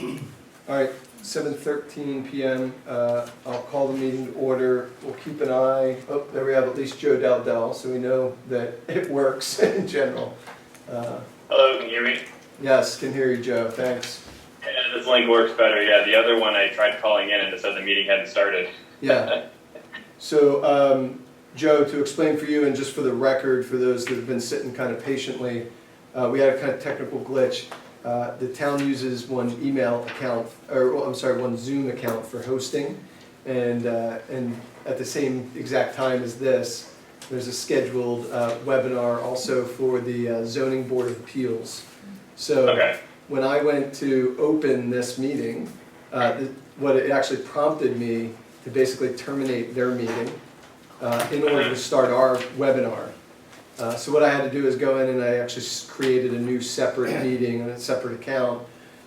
All right, 7:13 PM. I'll call the meeting to order. We'll keep an eye. Oh, there we have at least Joe Daldell, so we know that it works in general. Hello, can you hear me? Yes, can hear you, Joe. Thanks. Yeah, this link works better. Yeah, the other one I tried calling in and it said the meeting hadn't started. Yeah. So, Joe, to explain for you and just for the record, for those that have been sitting kind of patiently, we had a kind of technical glitch. The town uses one email account, or well, I'm sorry, one Zoom account for hosting, and at the same exact time as this, there's a scheduled webinar also for the Zoning Board of Appeals. So Okay. when I went to open this meeting, what it actually prompted me to basically terminate their meeting in order to start our webinar. So what I had to do is go in and I actually created a new separate meeting on a separate account.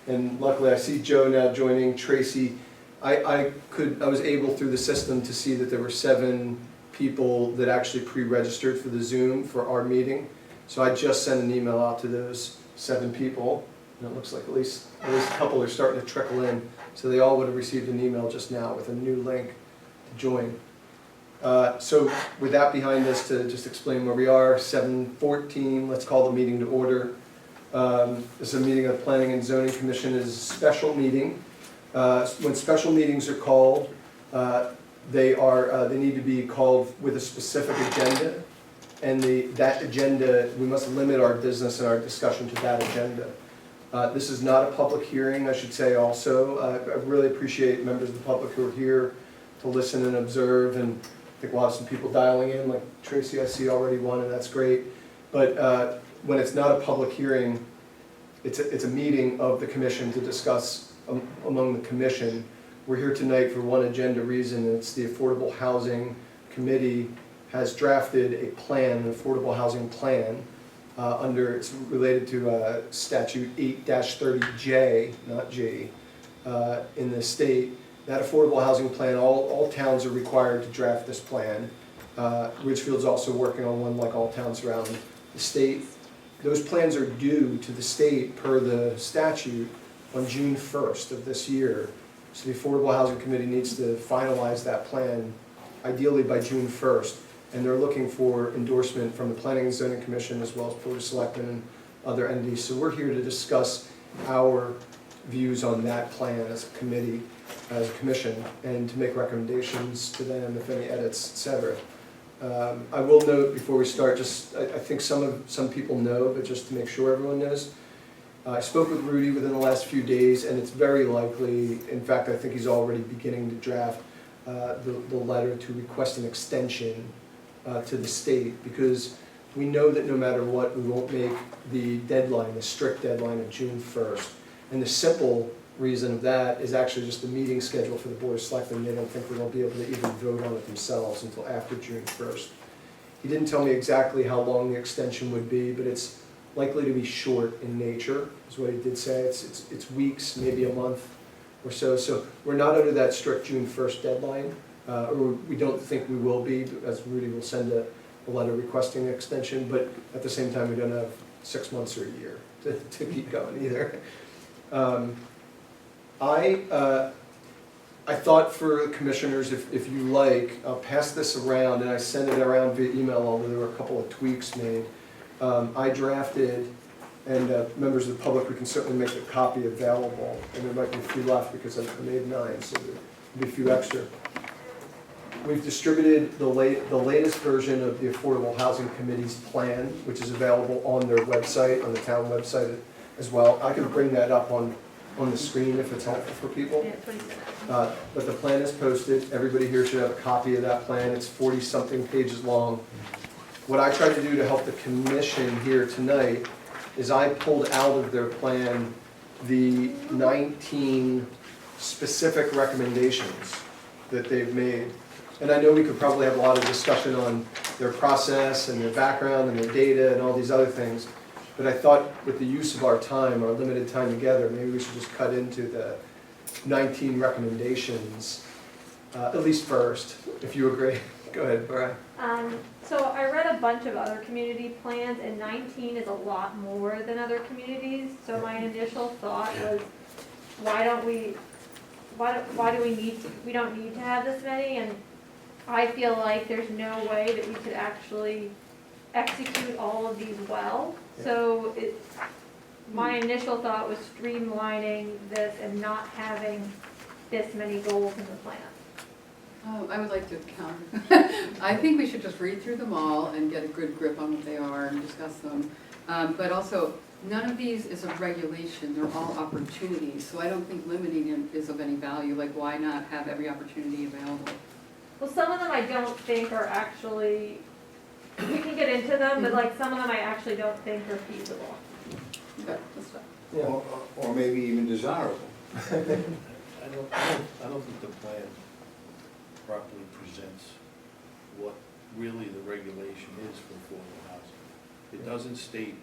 And luckily I see Joe now joining, Tracy. I was able through the system to see that there were 7 people that actually pre-registered for the Zoom for our meeting. So I just sent an email out to those 7 people. And it looks like at least a couple are starting to trickle in. So they all would have received an email just now with a new link to join. So with that behind us, to just explain where we are, 7:14, let's call the meeting to order. This is a meeting of the Planning and Zoning Commission. It is a special meeting. When special meetings are called, they need to be called with a specific agenda. And that agenda, we must limit our business and our discussion to that agenda. This is not a public hearing, I should say also. I really appreciate members of the public who are here to listen and observe, and I think we'll have some people dialing in, like Tracy, I see already one, and that's great. But when it's not a public hearing, it's a meeting of the commission to discuss among the commission. We're here tonight for one agenda reason. It's the Affordable Housing Committee has drafted a plan, an affordable housing plan, it's related to statute 8-30J, not G, in the state. That affordable housing plan, all towns are required to draft this plan. Ridgefield's also working on one, like all towns around the state. Those plans are due to the state per the statute on June 1st of this year. So the Affordable Housing Committee needs to finalize that plan ideally by June 1st. And they're looking for endorsement from the Planning and Zoning Commission as well as Board of Selectmen and other entities. So we're here to discuss our views on that plan as a committee, as a commission, and to make recommendations to them if any edits, etc. I will note before we start, I think some people know, but just to make sure everyone knows, I spoke with Rudy within the last few days, and it's very likely, in fact I think he's already beginning to draft the letter to request an extension to the state, because we know that no matter what, we won't make the deadline, the strict deadline of June 1st. And the simple reason of that is actually just the meeting schedule for the Board of Selectmen. They don't think we're going to be able to even vote on it themselves until after June 1st. He didn't tell me exactly how long the extension would be, but it's likely to be short in nature, is what he did say. It's weeks, maybe a month or so. So we're not under that strict June 1st deadline. Or we don't think we will be, as Rudy will send a letter requesting an extension, but at the same time we don't have 6 months or a year to keep going either. I thought for commissioners, if you like, I'll pass this around, and I sent it around via email, although there were a couple of tweaks made. I drafted, and members of the public, we can certainly make a copy available, and there might be a few left because I made 9, so there'll be a few extra. We've distributed the latest version of the Affordable Housing Committee's plan, which is available on their website, on the town website as well. I can bring that up on the screen if it's helpful for people. But the plan is posted. Everybody here should have a copy of that plan. It's 40-something pages long. What I tried to do to help the commission here tonight is I pulled out of their plan the 19 specific recommendations that they've made. And I know we could probably have a lot of discussion on their process and their background and their data and all these other things. But I thought with the use of our time, our limited time together, maybe we should just cut into the 19 recommendations, at least first, if you agree. Go ahead, Brian. So I read a bunch of other community plans, and 19 is a lot more than other communities. So my initial thought was, why do we we don't need to have this many, and I feel like there's no way that we could actually execute all of these well. So my initial thought was streamlining this and not having this many goals in the plan. I would like to counter. I think we should just read through them all and get a good grip on what they are and discuss them. But also, none of these is a regulation, they're all opportunities. So I don't think limiting them is of any value. Like, why not have every opportunity available? Well, some of them I don't think are actually, we can get into them, but like some of them I actually don't think are feasible. Okay, let's stop. Yeah. Or maybe even desirable. I don't think the plan properly presents what really the regulation is for affordable housing. It doesn't state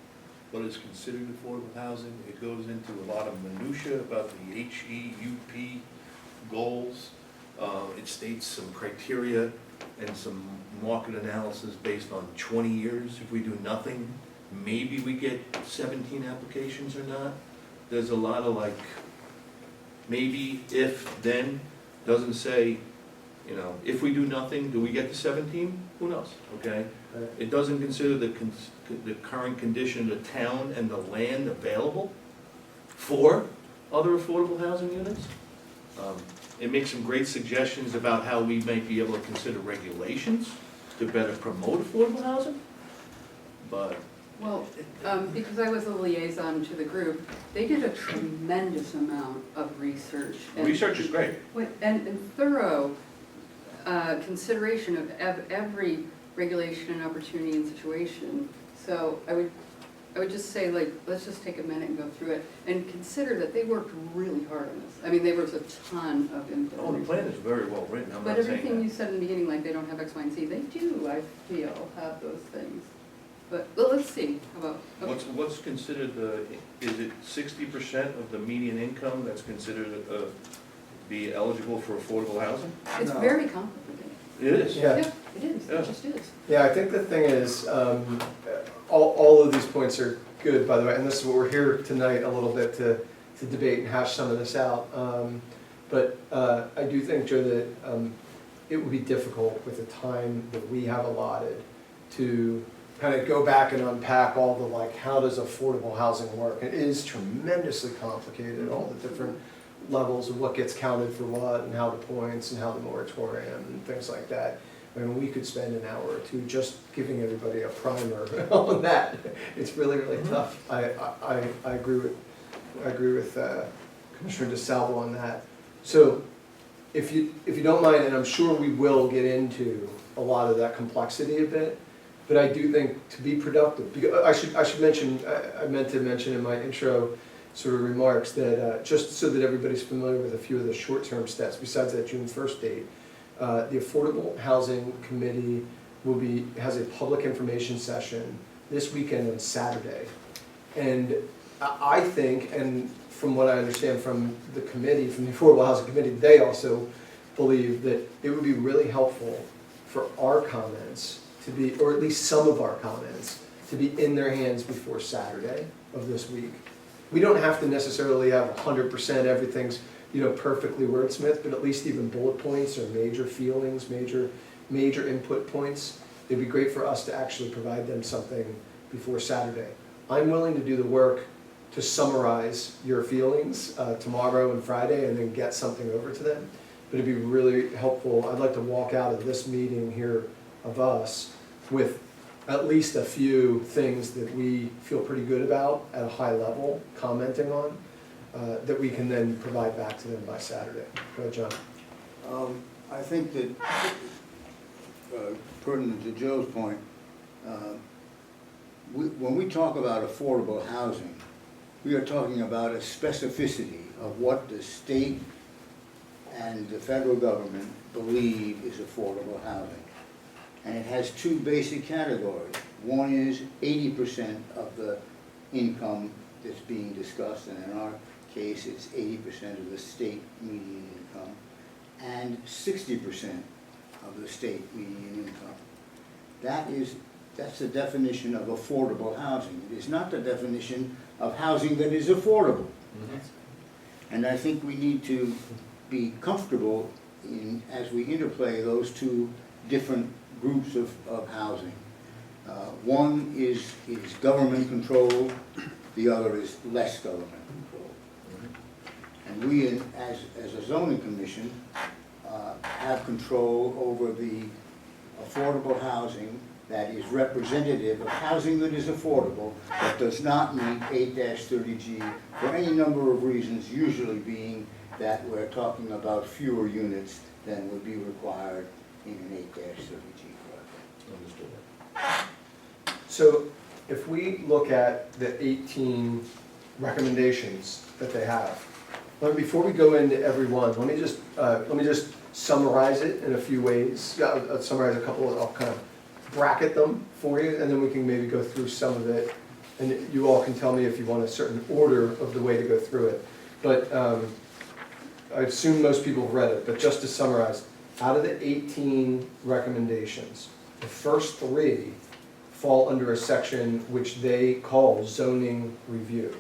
what is considered affordable housing. It goes into a lot of minutia about the HEUP goals. It states some criteria and some market analysis based on 20 years. If we do nothing, maybe we get 17 applications or not. There's a lot of like, maybe, if, then, doesn't say, you know, if we do nothing, do we get to 17? Who knows, okay? It doesn't consider the current condition of the town and the land available for other affordable housing units. It makes some great suggestions about how we might be able to consider regulations to better promote affordable housing, but Well, because I was a liaison to the group, they did a tremendous amount of research. research is great. And thorough consideration of every regulation and opportunity and situation. So I would just say, like, let's just take a minute and go through it and consider that they worked really hard on this. I mean, there was a ton of input. Oh, the plan is very well written, I'm But not saying everything you that. said in the beginning, like they don't have X, Y, and Z, they do, I feel, have those things. But, well, let's see, how about, okay. What's considered is it 60% of the median income that's considered be eligible for affordable housing? It's No. very complicated. It is. Yeah. Yeah, it is, Yeah. it just is. Yeah, I think the thing is, all of these points are good, by the way, and this is what we're here tonight a little bit to debate and hash some of this out. But I do think, Joe, that it would be difficult with the time that we have allotted to kind of go back and unpack all the, like, how does affordable housing work? It is tremendously complicated, all the different levels of what gets counted for what, and how the points, and how the moratorium, and things like that. I mean, we could spend an hour or two just giving everybody a primer on that. It's really, really tough. I agree with Commissioner DeSalvo on that. So if you don't mind, and I'm sure we will get into a lot of that complexity a bit, but I do think to be productive, because I should mention, I meant to mention in my intro sort of remarks that just so that everybody's familiar with a few of the short-term steps besides that June 1st date, the Affordable Housing Committee has a public information session this weekend on Saturday. And I think, and from what I understand from the committee, from the Affordable Housing Committee, they also believe that it would be really helpful for our comments to be, or at least some of our comments, to be in their hands before Saturday of this week. We don't have to necessarily have 100% everything's, you know, perfectly wordsmithed, but at least even bullet points or major feelings, major input points. It'd be great for us to actually provide them something before Saturday. I'm willing to do the work to summarize your feelings tomorrow and Friday and then get something over to them. But it'd be really helpful. I'd like to walk out of this meeting here of us with at least a few things that we feel pretty good about at a high level, commenting on, that we can then provide back to them by Saturday. Go ahead, John. I think that, pertinent to Joe's point, when we talk about affordable housing, we are talking about a specificity of what the state and the federal government believe is affordable housing. And it has two basic categories. One is 80% of the income that's being discussed, and in our case, it's 80% of the state median income, and 60% of the state median income. That's the definition of affordable housing. It is not the definition of housing that is affordable. And I think we need to be comfortable in, as we interplay those two different groups of housing. One is government controlled, the other is less government controlled. And we, as a zoning commission, have control over the affordable housing that is representative of housing that is affordable, but does not meet 8-30G for any number of reasons, usually being that we're talking about fewer units than would be required in an 8-30G project. So if we look at the 18 recommendations that they have, before we go into every one, let me just summarize it in a few ways. I'll summarize a couple, I'll kind of bracket them for you, and then we can maybe go through some of it, and you all can tell me if you want a certain order of the way to go through it. But I assume most people have read it, but just to summarize, out of the 18 recommendations, the first 3 fall under a section which they call zoning review.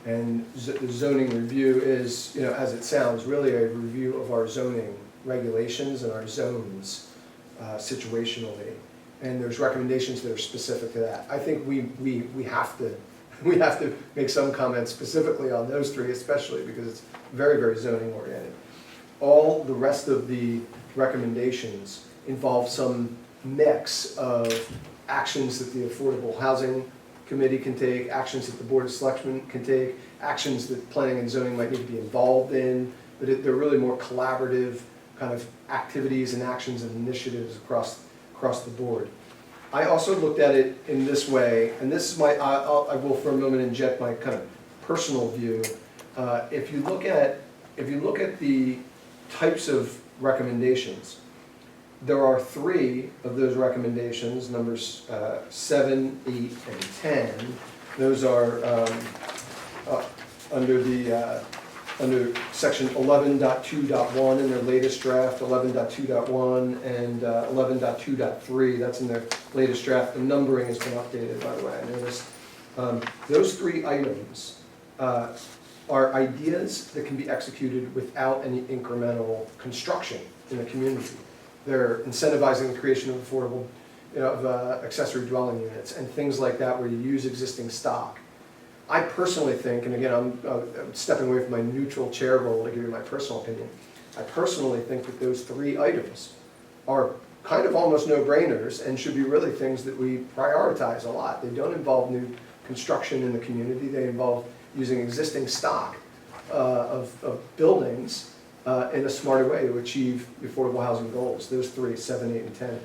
And the zoning review is, as it sounds, really a review of our zoning regulations and our zones situationally. And there's recommendations that are specific to that. I think we have to make some comments specifically on those 3, especially because it's very, very zoning oriented. All the rest of the recommendations involve some mix of actions that the Affordable Housing Committee can take, actions that the Board of Selectmen can take, actions that planning and zoning might need to be involved in, but they're really more collaborative kind of activities and actions and initiatives across the board. I also looked at it in this way, and this is I will for a moment inject my kind of personal view. If you look at the types of recommendations, there are 3 of those recommendations, numbers 7, 8, and 10. Those are under section 11.2.1 in their latest draft, 11.2.1, and 11.2.3. That's in their latest draft. The numbering has been updated, by the way, I noticed. Those 3 items are ideas that can be executed without any incremental construction in the community. They're incentivizing the creation of affordable, accessory dwelling units and things like that where you use existing stock. I personally think, and again, I'm stepping away from my neutral chair role to give you my personal opinion, I personally think that those 3 items are kind of almost no-brainers and should be really things that we prioritize a lot. They don't involve new construction in the community. They involve using existing stock of buildings in a smarter way to achieve the affordable housing goals, those 3, 7, 8, and 10.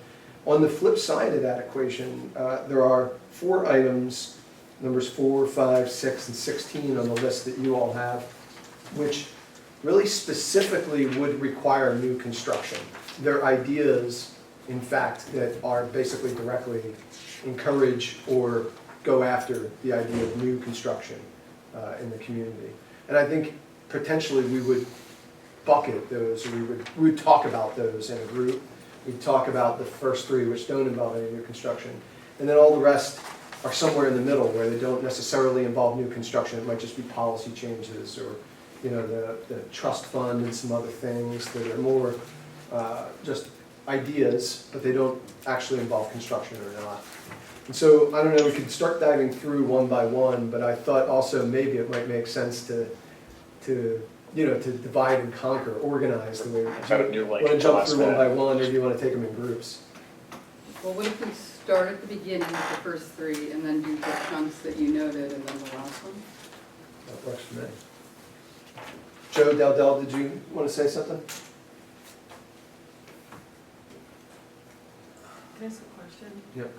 On the flip side of that equation, there are 4 items, numbers 4, 5, 6, and 16 on the list that you all have, which really specifically would require new construction. They're ideas, in fact, that are basically directly encourage or go after the idea of new construction in the community. And I think potentially we would bucket those, or we would talk about those in a group. We'd talk about the first 3, which don't involve any new construction. And then all the rest are somewhere in the middle where they don't necessarily involve new construction. It might just be policy changes or the trust fund and some other things that are more just ideas, but they don't actually involve construction or not. And so, I don't know, we could start diving through one by one, but I thought also maybe it might make sense to divide and conquer, organize the way we do. Want to jump through one by one, or do you want to take them in groups? Well, what if we start at the beginning with the first 3 and then do the chunks that you noted and then the last one? That works for me. Joe Dowdell, did you want to say something? Can I ask a question? Yep.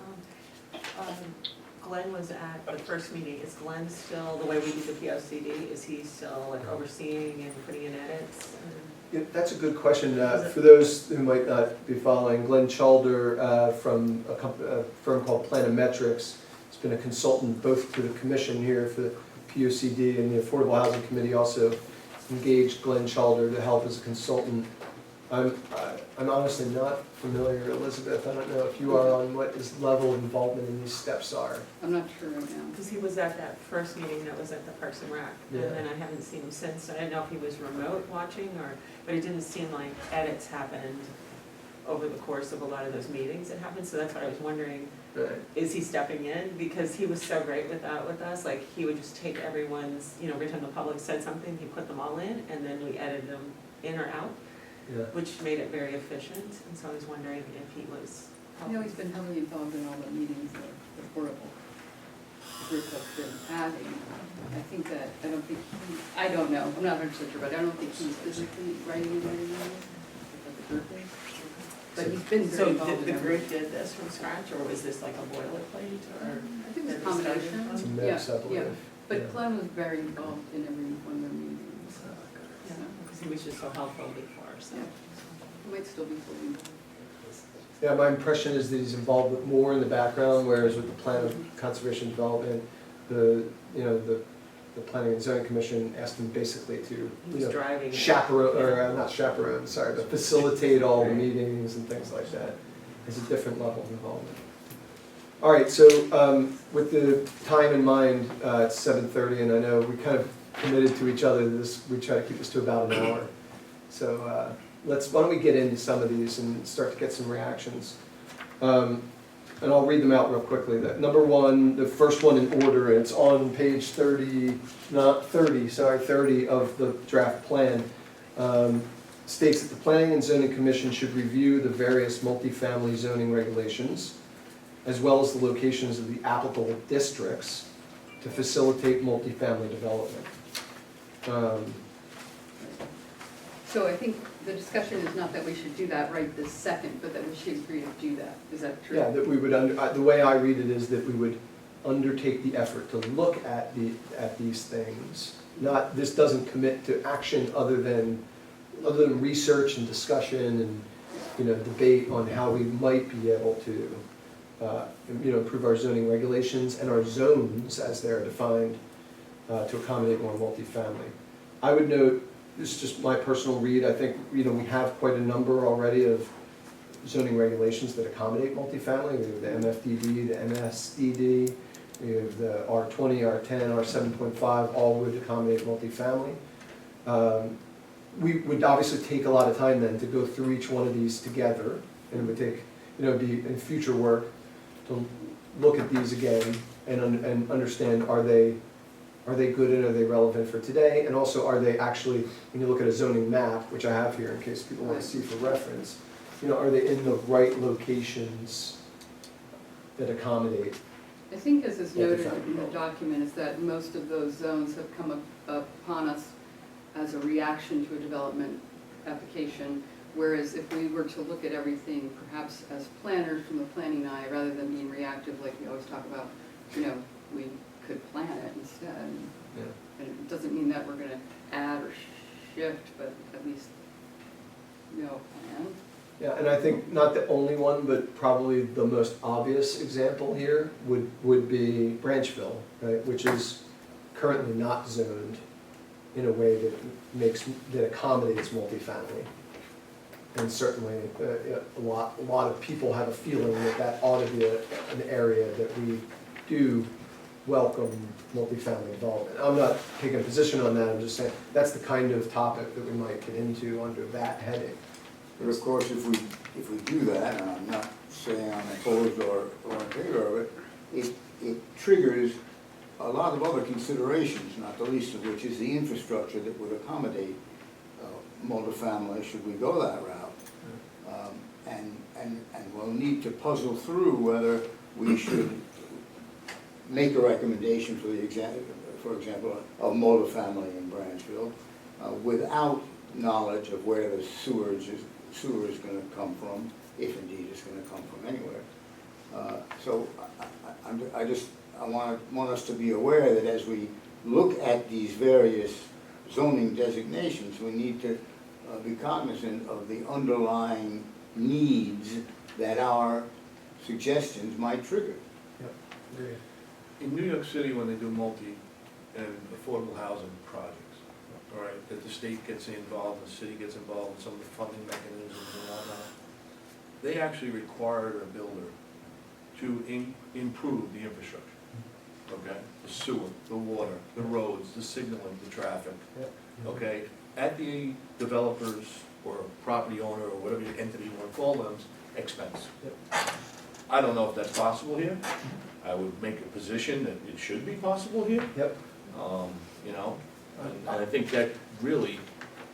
Glenn was at the first meeting. Is Glenn still, the way we do the POCD, is he still like overseeing and putting in edits? Yeah, that's a good question. For those who might not be following, Glenn Chalder from a firm called Planometrics has been a consultant both to the commission here for the POCD and the Affordable Housing Committee also engaged Glenn Chalder to help as a consultant I'm honestly not familiar, Elizabeth, I don't know if you are on what his level of involvement in these steps are. I'm not sure right now. Because he was at that first meeting that was at the Parks and Rec, and Yeah. then I haven't seen him since. I didn't know if he was remote watching or, but it didn't seem like edits happened over the course of a lot of those meetings that happened, so that's what I was wondering, Right. is he stepping in? Because he was so great with that with us, like, he would just take everyone's, every time the public said something, he put them all in, and then we edited them in or out, Yeah. which made it very efficient, and so I was wondering if he was I know he's been heavily involved in all the meetings that the portable group has been adding. I think that, I don't know, I'm not 100% sure, but I don't think he's physically writing it anymore, but the group is. But he's been So very involved in the everything. group did this from scratch, or was this like a boilerplate, or? I think it's a Or started combination. It's a from- mix, I Yeah, believe. yeah. But Yeah. Glenn was very involved in every one of their meetings. Yeah, because he was just so helpful before, so. Yeah. He might still be fully involved. Yeah, my impression is that he's involved with more in the background, whereas with the plan of conservation development, the planning and zoning commission asked him basically to, He was driving. it. chaperone, or not chaperone, sorry, but facilitate all the meetings and things like that. It's a different level of involvement. All right, so with the time in mind, it's 7:30, and I know we kind of committed to each other this, we try to keep this to about an hour. So why don't we get into some of these and start to get some reactions. And I'll read them out real quickly. Number one, the first one in order, and it's on page 30 of the draft plan, states that the Planning and Zoning Commission should review the various multifamily zoning regulations, as well as the locations of the applicable districts to facilitate multifamily development. So I think the discussion is not that we should do that right this second, but that we should agree to do that. Is that true? Yeah, that we would, the way I read it is that we would undertake the effort to look at these things. Not, this doesn't commit to action other than research and discussion and, debate on how we might be able to, improve our zoning regulations and our zones as they're defined, to accommodate more multifamily. I would note, this is just my personal read, I think, we have quite a number already of zoning regulations that accommodate multifamily. We have the MFDD, the MSDD, we have the R20, R10, R7.5, all would accommodate multifamily. We would obviously take a lot of time then to go through each one of these together, and it would take, be in future work to look at these again and understand, are they good and are they relevant for today? And also, are they actually, when you look at a zoning map, which I have here in case people want to see for reference, are they in the right locations that accommodate? I think as is noted in the document is that most of those zones have come upon us as a reaction to a development application, whereas if we were to look at everything perhaps as planners from the planning eye, rather than being reactive like we always talk about, we could plan it instead. Yeah. And it doesn't mean that we're gonna add or shift, but at least plan. Yeah, and I think not the only one, but probably the most obvious example here would be Branchville, right, which is currently not zoned in a way that accommodates multifamily. And certainly, a lot of people have a feeling that ought to be an area that we do welcome multifamily development. I'm not taking a position on that, I'm just saying, that's the kind of topic that we might get into under that heading. But of course, if we do that, and I'm not saying I'm opposed or in favor of it, it triggers a lot of other considerations, not the least of which is the infrastructure that would accommodate multifamily, should we go that route. And we'll need to puzzle through whether we should make a recommendation for example, of multifamily in Branchville, without knowledge of where the sewer is going to come from, if indeed it's going to come from anywhere. So I want us to be aware that as we look at these various zoning designations, we need to be cognizant of the underlying needs that our suggestions might trigger. Yep, agreed. In New York City, when they do multi and affordable housing projects, all right, that the state gets involved, the city gets involved in some of the funding mechanisms and whatnot. They actually required a builder to improve the infrastructure, okay? The sewer, the water, the roads, the signaling, the traffic, okay? At the developers or property owner or whatever entity you want to call them, expense. I don't know if that's possible here. I would make a position that it should be possible here. Yep. You know, and I think that really,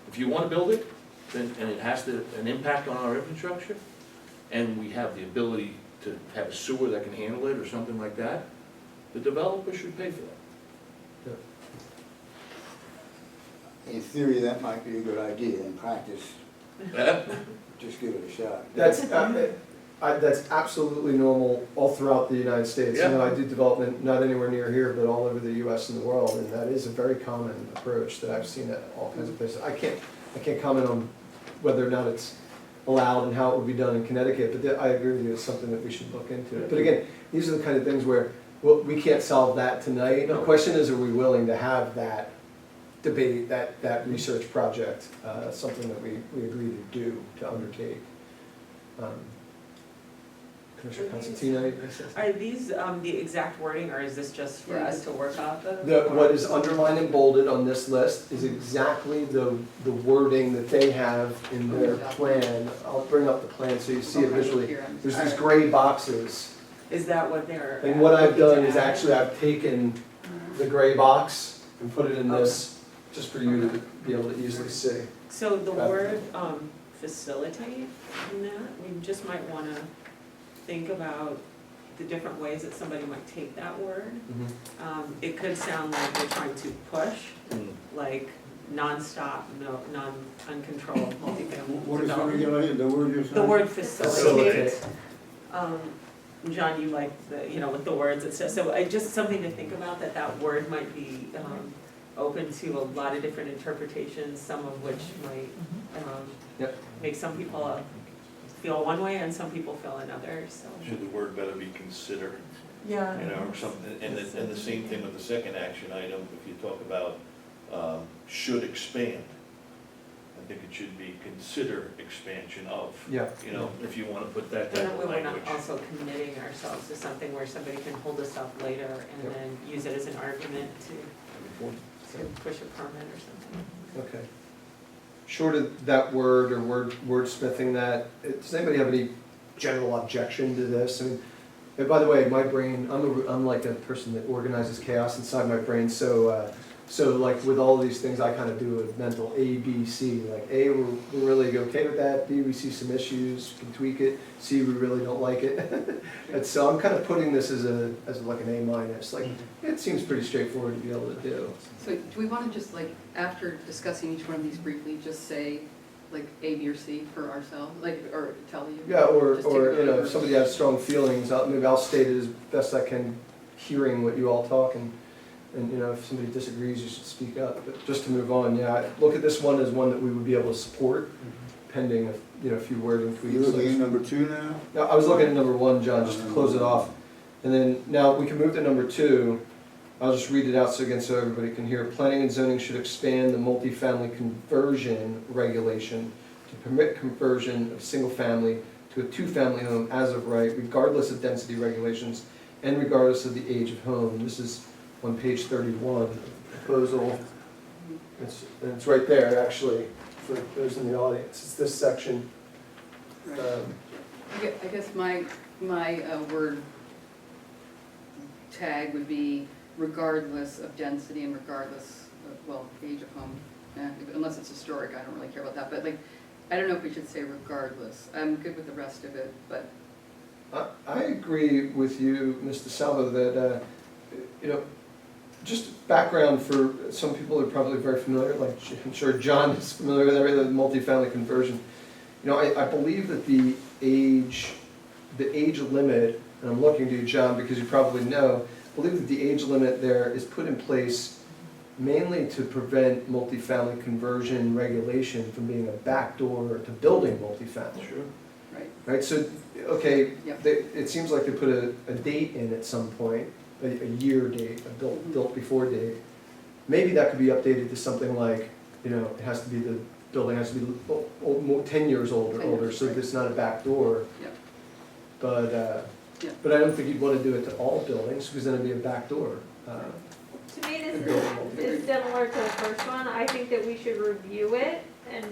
if you want to build it, then, and it has an impact on our infrastructure, and we have the ability to have a sewer that can handle it or something like that, the developer should pay for that. In theory, that might be a good idea. In practice, just give it a shot. That's absolutely normal all throughout the United States. You know, I do development not anywhere near here, but all over the US and the world, and that is a very common approach that I've seen at all kinds of places. I can't comment on whether or not it's allowed and how it would be done in Connecticut, but I agree with you, it's something that we should look into. But again, these are the kind of things where, well, we can't solve that tonight. The question is, are we willing to have that debate, that research project, something that we agree to do, to undertake. Commissioner Constantino? Are these the exact wording, or is this just for us to work off of? What is underlined and bolded on this list is exactly the wording that they have in their plan. I'll bring up the plan so you see it visually. There's these gray boxes. Is that what they're? And what I've done is actually I've taken the gray box and put it in this, just for you to be able to easily see. So the word facilitate in that, we just might wanna think about the different ways that somebody might take that word. It could sound like they're trying to push, like nonstop, uncontrolled multifamily What is development. the word you're saying? The word facilitate. John, you like with the words it says, so just something to think about, that word might be open to a lot of different interpretations, some of which might make some people feel one way and some people feel another, so. Should the word better be consider? Yeah. Or something, and the same thing with the second action item, if you talk about should expand. I think it should be consider expansion of. Yeah. If you want to put that And type then of we were not language. also committing ourselves to something where somebody can hold us up later and then use it as an argument to push a permit or something. Okay. Short of that word or wordsmithing that, does anybody have any general objection to this? I mean, and by the way, my brain, I'm like a person that organizes chaos inside my brain, so like with all these things, I kind of do a mental A, B, C. Like A, we're really okay with that. B, we see some issues, we can tweak it. C, we really don't like it. And so I'm kind of putting this as like an A minus. Like it seems pretty straightforward to be able to do. So do we want to just like, after discussing each one of these briefly, just say like A, B, or C for ourselves, like, or tell you? Yeah, or Just take it over. if somebody has strong feelings, maybe I'll state it as best I can, hearing what you all talk, and if somebody disagrees, you should speak up. But just to move on, look at this one as one that we would be able to support, pending a few wording tweaks. You're looking at number 2 now? Now, I was looking at number 1, John, just to close it off, and then now we can move to number 2. I'll just read it out so everybody can hear. Planning and zoning should expand the multifamily conversion regulation to permit conversion of single family to a 2-family home as of right, regardless of density regulations and regardless of the age of home. This is on page 31 of the proposal. It's right there, actually, for those in the audience. It's this section. Right. I guess my word tag would be regardless of density and regardless of, age of home. Unless it's historic, I don't really care about that, but like, I don't know if we should say regardless. I'm good with the rest of it, but. I agree with you, Mr. Salvo, that, just background for some people who are probably very familiar, like I'm sure John is familiar with everything, the multifamily conversion. I believe that the age limit, and I'm looking to you, John, because you probably know, I believe that the age limit there is put in place mainly to prevent multifamily conversion regulation from being a backdoor to building multifamily. Sure. Right, so, okay, Yep. it seems like they put a date in at some point, a year date, a built before date. Maybe that could be updated to something like you know, it has to be, the building has to be 10 years old or 10 older, years, so right. it's not a back door. Yep. But, Yeah. but I don't think you'd wanna do it to all buildings, because then it'd be a back door. To me, And this building is similar to the first one. I think that we should review it and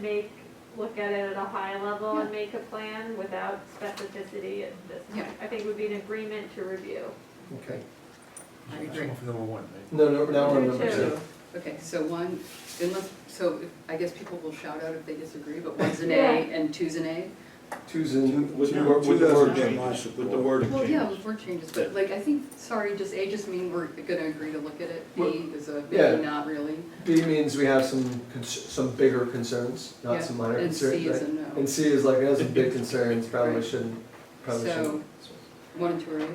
look at it at a high level and Yeah. make a plan without specificity at this point. Yeah. I think it would be an agreement to review. Okay. I agree. For number one, right? No, now we're on Number number two. two. Okay, so one, I guess people will shout out if they disagree, but one's an A Yeah. and two's an A. Two's in, With two the wor- with with the the word word change. changes, with the wording Well, yeah, changes. with word changes, but like, I think, sorry, just A just mean we're gonna agree to look at it. Well, B is a yeah. maybe not really. B means we have some bigger concerns, not Yeah, some minor and concerns. C is right? a no. And C is like, it has some big concerns, probably Right. shouldn't. So- Shouldn't. One and two are A's.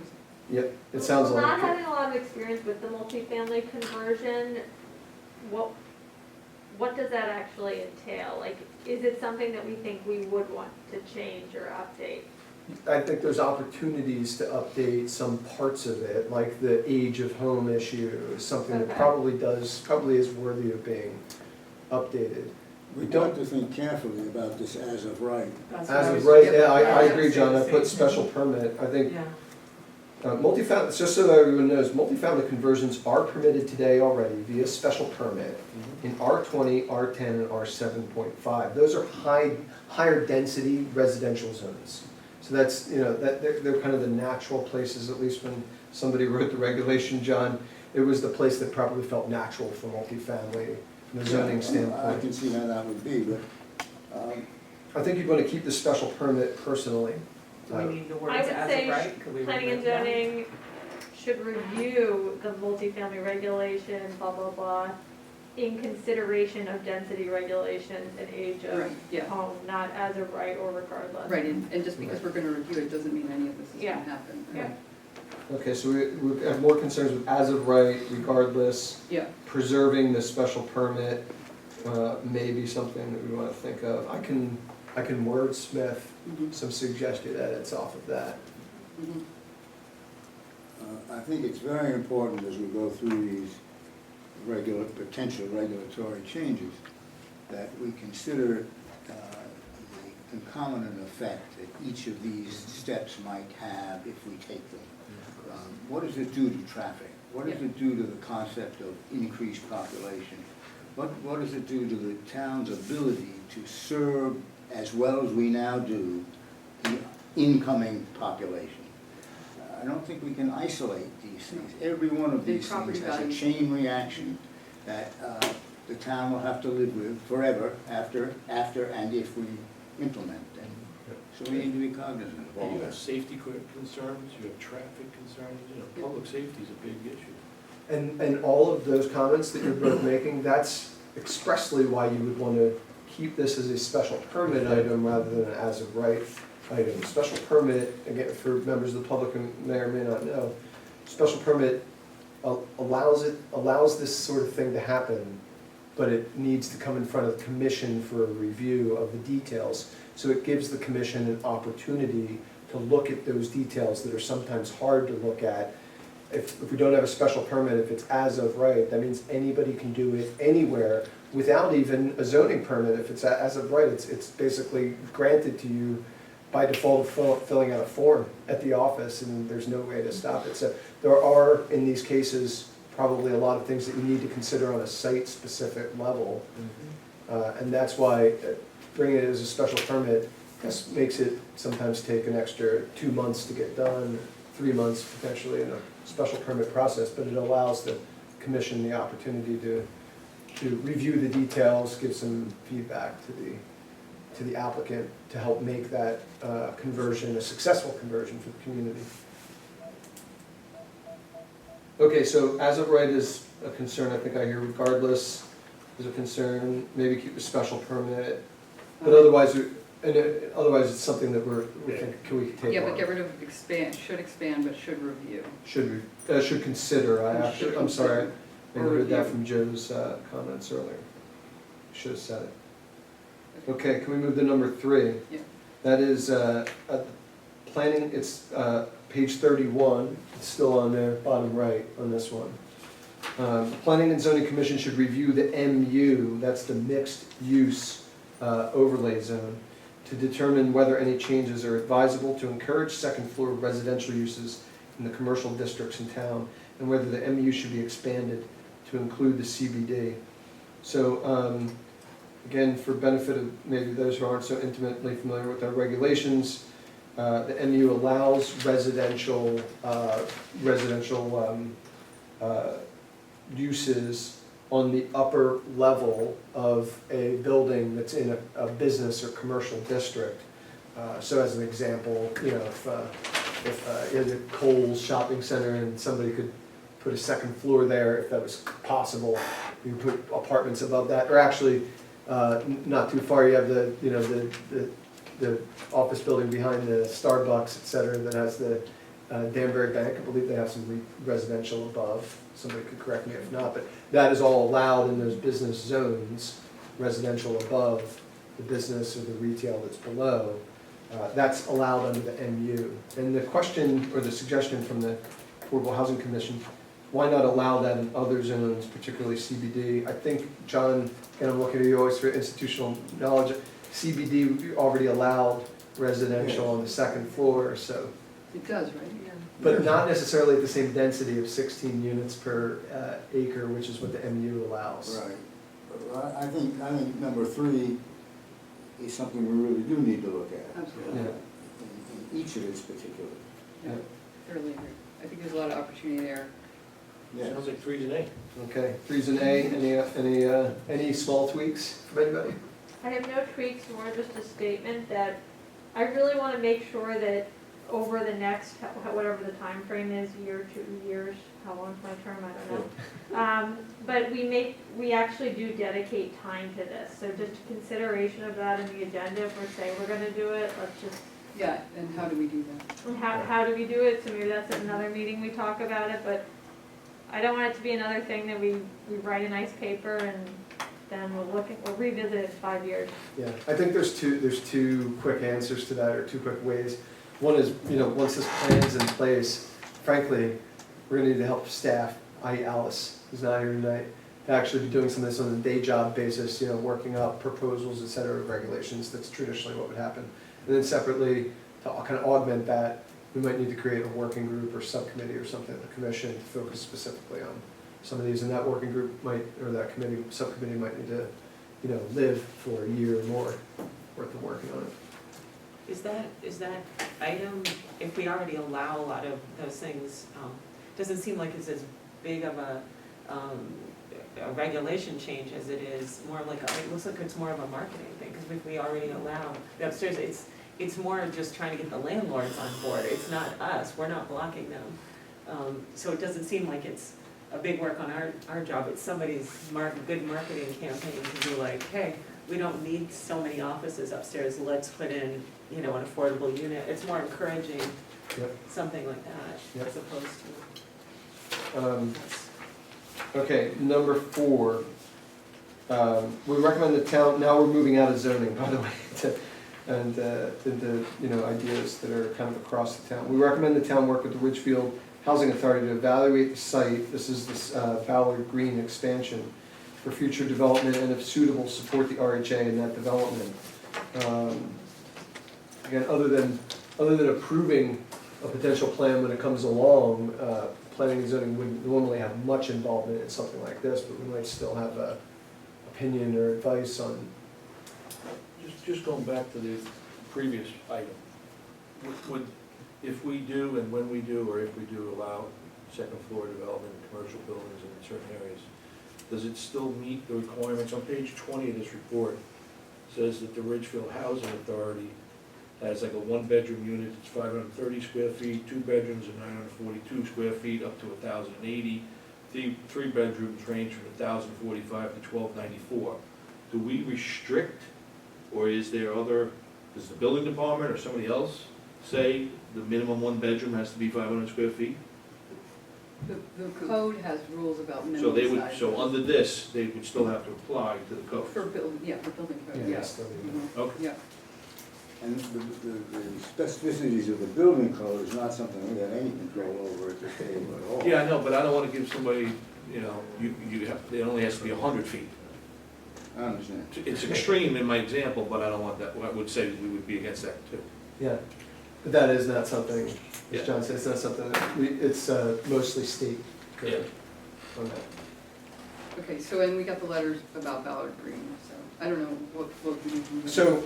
Yep, it sounds Well, not like, having a lot of experience with the multifamily conversion, what does that actually entail? Like, is it something that we think we would want to change or update? I think there's opportunities to update some parts of it, like the age of home issue is something that Okay. probably is worthy of being updated. We don't have to think carefully about this as of right. That's As what I of was- right, Yep. yeah, I Yeah, agree, John, I same. put special permit, I think, Yeah, multifamily, just so that everyone knows, multifamily conversions are permitted today already via special permit in R20, R10, and R7.5. Those are higher density residential zones. So that's, you know, they're kind of the natural places, at least when somebody wrote the regulation, John, it was the place that probably felt natural for multifamily from a zoning I standpoint. can see how that would be, but, I think you'd want to keep the special permit personally. do we need the I words would as say of right? Could we Planning and remove that? zoning should review the multifamily regulations, blah, blah, blah, in consideration of density regulations and age of Right, yeah. home, not as of right or regardless. Right, and just because we're gonna review it doesn't mean any of this is Yeah. gonna happen. Yeah. Okay, so we have more concerns with as of right, regardless, Yeah, preserving the special permit, may be something that we want to think of. I can wordsmith mhm, some suggested edits off of that. mhm. I think it's very important as we go through these potential regulatory changes, that we consider the concomitant effect that each of these steps might have if we take them. What does it do to traffic? What does it do to the concept of increased population? What does it do to the town's ability to serve as well as we now do the incoming population? I don't think we can isolate these things. Every one of The these property things has a values. chain reaction that the town will have to live with forever after and if we implement them. So we need to be cognizant of all You have that. safety concerns, you have traffic concerns, public safety is a big issue. And all of those comments that you're both making, that's expressly why you would want to keep this as a special permit item rather than an as of right item. Special permit, again, for members of the public who may or may not know, special permit allows this sort of thing to happen, but it needs to come in front of the commission for a review of the details. So it gives the commission an opportunity to look at those details that are sometimes hard to look at. If we don't have a special permit, if it's as of right, that means anybody can do it anywhere without even a zoning permit. If it's as of right, it's basically granted to you by default of filling out a form at the office, and there's no way to stop it. So there are, in these cases, probably a lot of things that you need to consider on a site-specific level. And that's why bringing it as a special permit just makes it sometimes take an extra 2 months to get done, 3 months potentially in a special permit process, but it allows the commission the opportunity to review the details, give some feedback to the applicant to help make that conversion a successful conversion for the community. Okay, so as of right is a concern, I think I hear regardless is a concern, maybe keep a special permit, but otherwise, otherwise it's something that we think, can we take on? Yeah, but get rid of should expand, but should review. Should consider, I'm sorry, I Or heard that review. from Joe's comments earlier. Should have said it. Okay, can we move to number 3? Yeah. That is, planning, it's page 31, it's still on there, bottom right on this one. The Planning and Zoning Commission should review the MU, that's the mixed use overlay zone, to determine whether any changes are advisable to encourage second floor residential uses in the commercial districts in town, and whether the MU should be expanded to include the CBD. So, again, for benefit of maybe those who aren't so intimately familiar with our regulations, the MU allows residential uses on the upper level of a building that's in a business or commercial district. So as an example, you know, if you had a Kohl's shopping center and somebody could put a second floor there, if that was possible, you could put apartments above that, or actually, not too far, you have the office building behind the Starbucks, et cetera, that has the Danbury Bank. I believe they have some residential above. Somebody could correct me if not, but that is all allowed in those business zones, residential above the business or the retail that's below. That's allowed under the MU. And the question or the suggestion from the Affordable Housing Commission, why not allow that in other zones, particularly CBD? I think, John, and I'm looking at you always for institutional knowledge, CBD already allowed residential on the second floor, so. It does, right? Yeah. But not necessarily at the same density of 16 units per acre, which is what the MU allows. Right. Well, I think number 3 is something we really do need to look at. Absolutely. Yeah. In each of its particulars. Yeah, thoroughly agree. I think there's a lot of opportunity there. Yes. Sounds like 3's an A. Okay, 3's an A. Any small tweaks from anybody? I have no tweaks, more just a statement that I really want to make sure that over the next, whatever the time frame is, year, 2 years, how long's my term, I don't know. But we actually do dedicate time to this, so just consideration of that in the agenda, if we're saying we're gonna do it, let's just, Yeah, and how do we do that? and how do we do it, so maybe that's at another meeting we talk about it, but I don't want it to be another thing that we write a nice paper and then we'll revisit it in 5 years. Yeah, I think there's two quick answers to that, or 2 quick ways. One is, once this plan's in place, frankly, we're gonna need to help staff, i.e. Alice, who's not here tonight, to actually be doing some of this on a day job basis, working out proposals, et cetera, regulations. That's traditionally what would happen. And then separately, to kind of augment that, we might need to create a working group or subcommittee or something at the commission to focus specifically on some of these. And that working group that committee, subcommittee might need to, live for a year or more worth of working on it. Is that item, if we already allow a lot of those things, doesn't seem like it's as big of a regulation change as it is more like, it looks like it's more of a marketing thing, because if we already allow the upstairs, it's more just trying to get the landlords on board, it's not us, we're not blocking them. So it doesn't seem like it's a big work on our job, it's somebody's good marketing campaign to be like, hey, we don't need so many offices upstairs, let's put in, an affordable unit. It's more encouraging Yep. something like that, Yep. as opposed to. Okay, number 4. We recommend the town, now we're moving out of zoning, by the way, into ideas that are kind of across the town. We recommend the town work with the Ridgefield Housing Authority to evaluate the site, this is this Ballard Green expansion, for future development, and if suitable, support the RHA in that development. Again, other than approving a potential plan when it comes along, planning and zoning wouldn't normally have much involvement in something like this, but we might still have a opinion or advice on. Just going back to the previous item, if we do and when we do, or if we do allow second floor development in commercial buildings in certain areas, does it still meet the requirements? On page 20 of this report, it says that the Ridgefield Housing Authority has like a 1-bedroom unit, it's 530 square feet, 2 bedrooms are 942 square feet, up to 1,080. 3 bedrooms range from 1,045 to 1,294. Do we restrict, or is there does the building department or somebody else say the minimum 1 bedroom has to be 500 square feet? The code has rules about So minimum they would, size. so under this, they would still have to apply to the code? For building code, Yeah, yes. still do. Mhm. Okay. Yeah, And the specificities of the building code is not something we have any control over at this table at all. Yeah, I know, but I don't wanna give somebody you know, you have, it only has to be 100 feet. I understand. It's extreme in my example, but I don't want that, I would say we would be against that too. Yeah, but that is not something, Yeah. as John said, it's not something that it's mostly state code on that. Okay, so, and we got the letters about Ballard Green, so I don't know what we can do. So,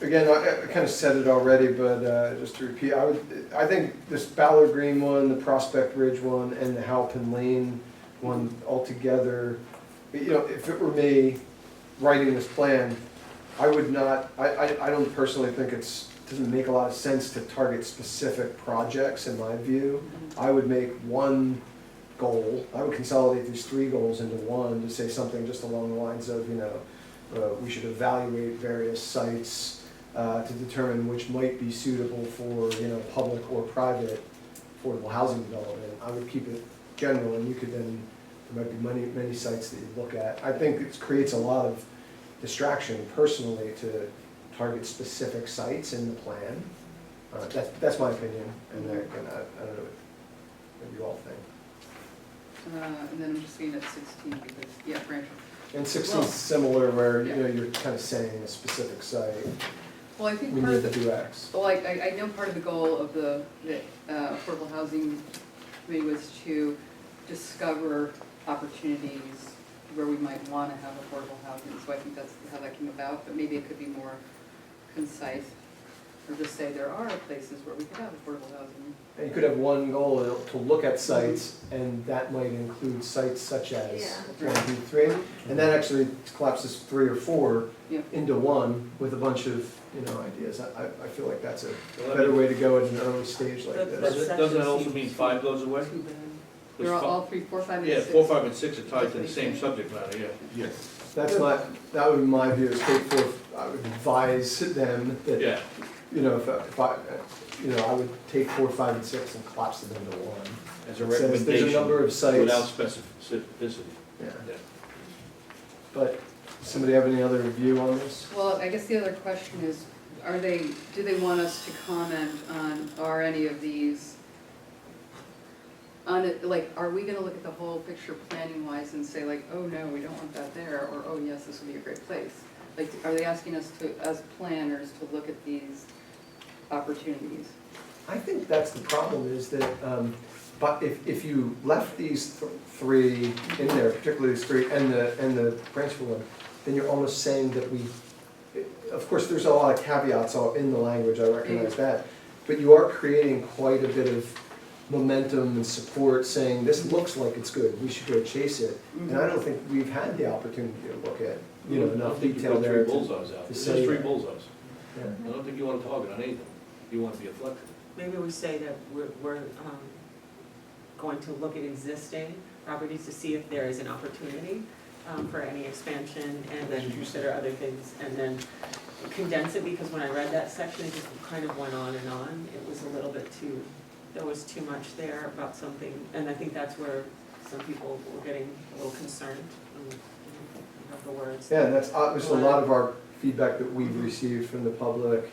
again, I kind of said it already, but just to repeat, I think this Ballard Green one, the Prospect Ridge one, and the Halpin Lane one altogether, you know, if it were me writing this plan, I would not, I don't personally think doesn't make a lot of sense to target specific projects in my view. I would make one goal, I would consolidate these 3 goals into one to say something just along the lines of, you know, we should evaluate various sites to determine which might be suitable for, you know, public or private affordable housing development. I would keep it general, and you could then, there might be many sites that you look at. I think it creates a lot of distraction personally to target specific sites in the plan. That's my opinion, and I don't know what you all think. And then I'm just seeing at 16 because, yeah, Branch. And 16 is similar where, you know, you're kind of saying a specific site, Well, I think we part need of to the, do X. well, I know part of the goal of the Affordable Housing Committee was to discover opportunities where we might want to have affordable housing, so I think that's how that came about, but maybe it could be more concise, or just say there are places where we could have affordable housing. And you could have one goal to look at sites, and that might include sites such as Yeah. 1, 2, 3, and that actually collapses 3 or 4 Yeah. into one with a bunch of, you know, ideas. I feel like that's a Well, better way to go at an early stage like But- this. Doesn't that also mean 5 goes away? Too bad. They're all 3, 4, 5, and 6. Yeah, 4, 5, and 6 are tied to the same subject matter, yeah. Yes. That would be my view, is take 4, I would advise them that, Yeah, you know, if I, you know, I would take 4, 5, and 6 and collapse them into one. as a It says there's a recommendation, number of sites. without specificity. Yeah, Yeah. but, somebody have any other view on this? Well, I guess the other question is, do they want us to comment on, are any of these, on it, like, are we gonna look at the whole picture planning wise and say like, oh no, we don't want that there, or oh yes, this would be a great place? Like, are they asking us to, as planners, to look at these opportunities? I think that's the problem, is that, but if you left these 3 in there, particularly these 3 and the Branchville one, then you're almost saying that of course, there's a lot of caveats all in the language, I recognize that, but you are creating quite a bit of momentum and support, saying this looks like it's good, we should go chase it. And I don't think we've had the opportunity to look at, you know, I don't enough think you detail put there. 3 bullseyes out, to it's say just 3 that. bullseyes. Yeah. I don't think you want to target on anything, you want to be flexible. Maybe we say that we're going to look at existing properties to see if there is an opportunity for any expansion, and then consider other things, and then condense it, because when I read that section, it just kind of went on and on. It was a little bit too, there was too much there about something, and I think that's where some people were getting a little concerned about the words. Yeah, and that's obviously a lot of our feedback that we've received from the public,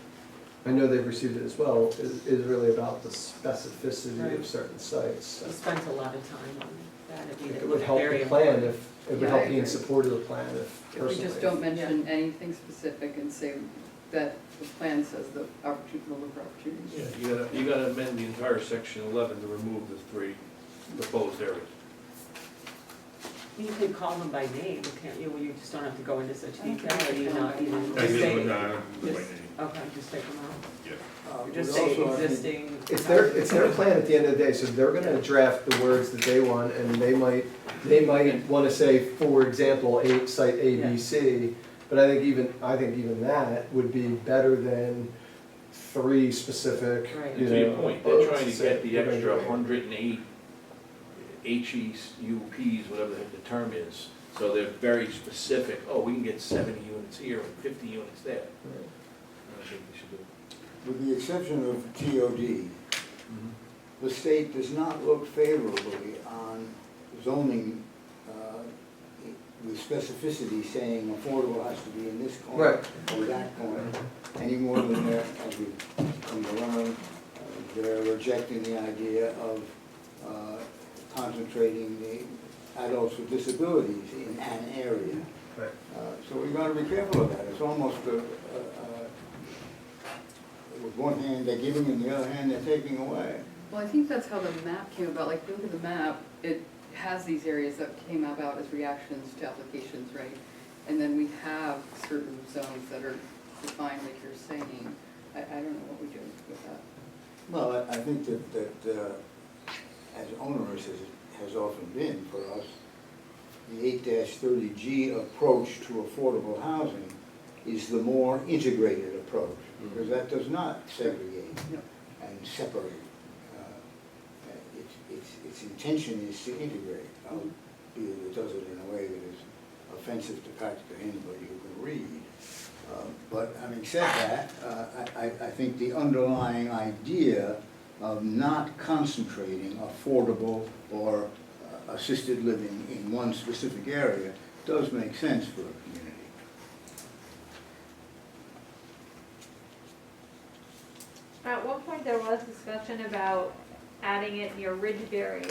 I know they've received it as well, is really about the specificity Right. of certain sites. We spent a lot of time on that. I mean, It looked would help very the plan important. it would Yeah, help I be in agree. support of the plan if If we personally. just don't mention anything specific and say that the plan says the opportunity, we'll look for opportunities. Yeah, you gotta amend the entire section 11 to remove the 3 proposed areas. You could call them by name, can't you? Well, you just don't have to go into such Okay. detail, or do you not even? I just did say- with, just- Okay, just take them out. Yeah. Or It just would say also, I think, existing. It's their plan at the end of the day, so they're gonna draft the words that they want, and they might wanna say, for example, site A, B, C, but I think even that would be better than 3 specific, Right. you know. To your point, they're trying to say get the we're gonna extra do it. 108 HEUPs, whatever the term is. So they're very specific, oh, we can get 70 units here and 50 units there. Right. I think we should do it. With the exception of TOD, the state does not look favorably on zoning with specificity saying affordable has to be in this corner Right. or that corner, any more than they're, as we come to learn, they're rejecting the idea of concentrating the adults with disabilities in an area. Right. So we've got to be careful of that. It's almost with one hand they're giving and the other hand they're taking away. Well, I think that's how the map came about, like, if you look at the map, it has these areas that came about as reactions to applications, right? And then we have certain zones that are defined, like you're saying. I don't know what we do with that. Well, I think that as onerous as it has often been for us, the 8-30G approach to affordable housing is the more integrated approach, because that does not segregate Yep. and separate. Its intention is to integrate, albeit it does it in a way that is offensive to practically anybody who can read. But having said that, I think the underlying idea of not concentrating affordable or assisted living in one specific area does make sense for a community. At one point, there was discussion about adding it near Ridgeberry,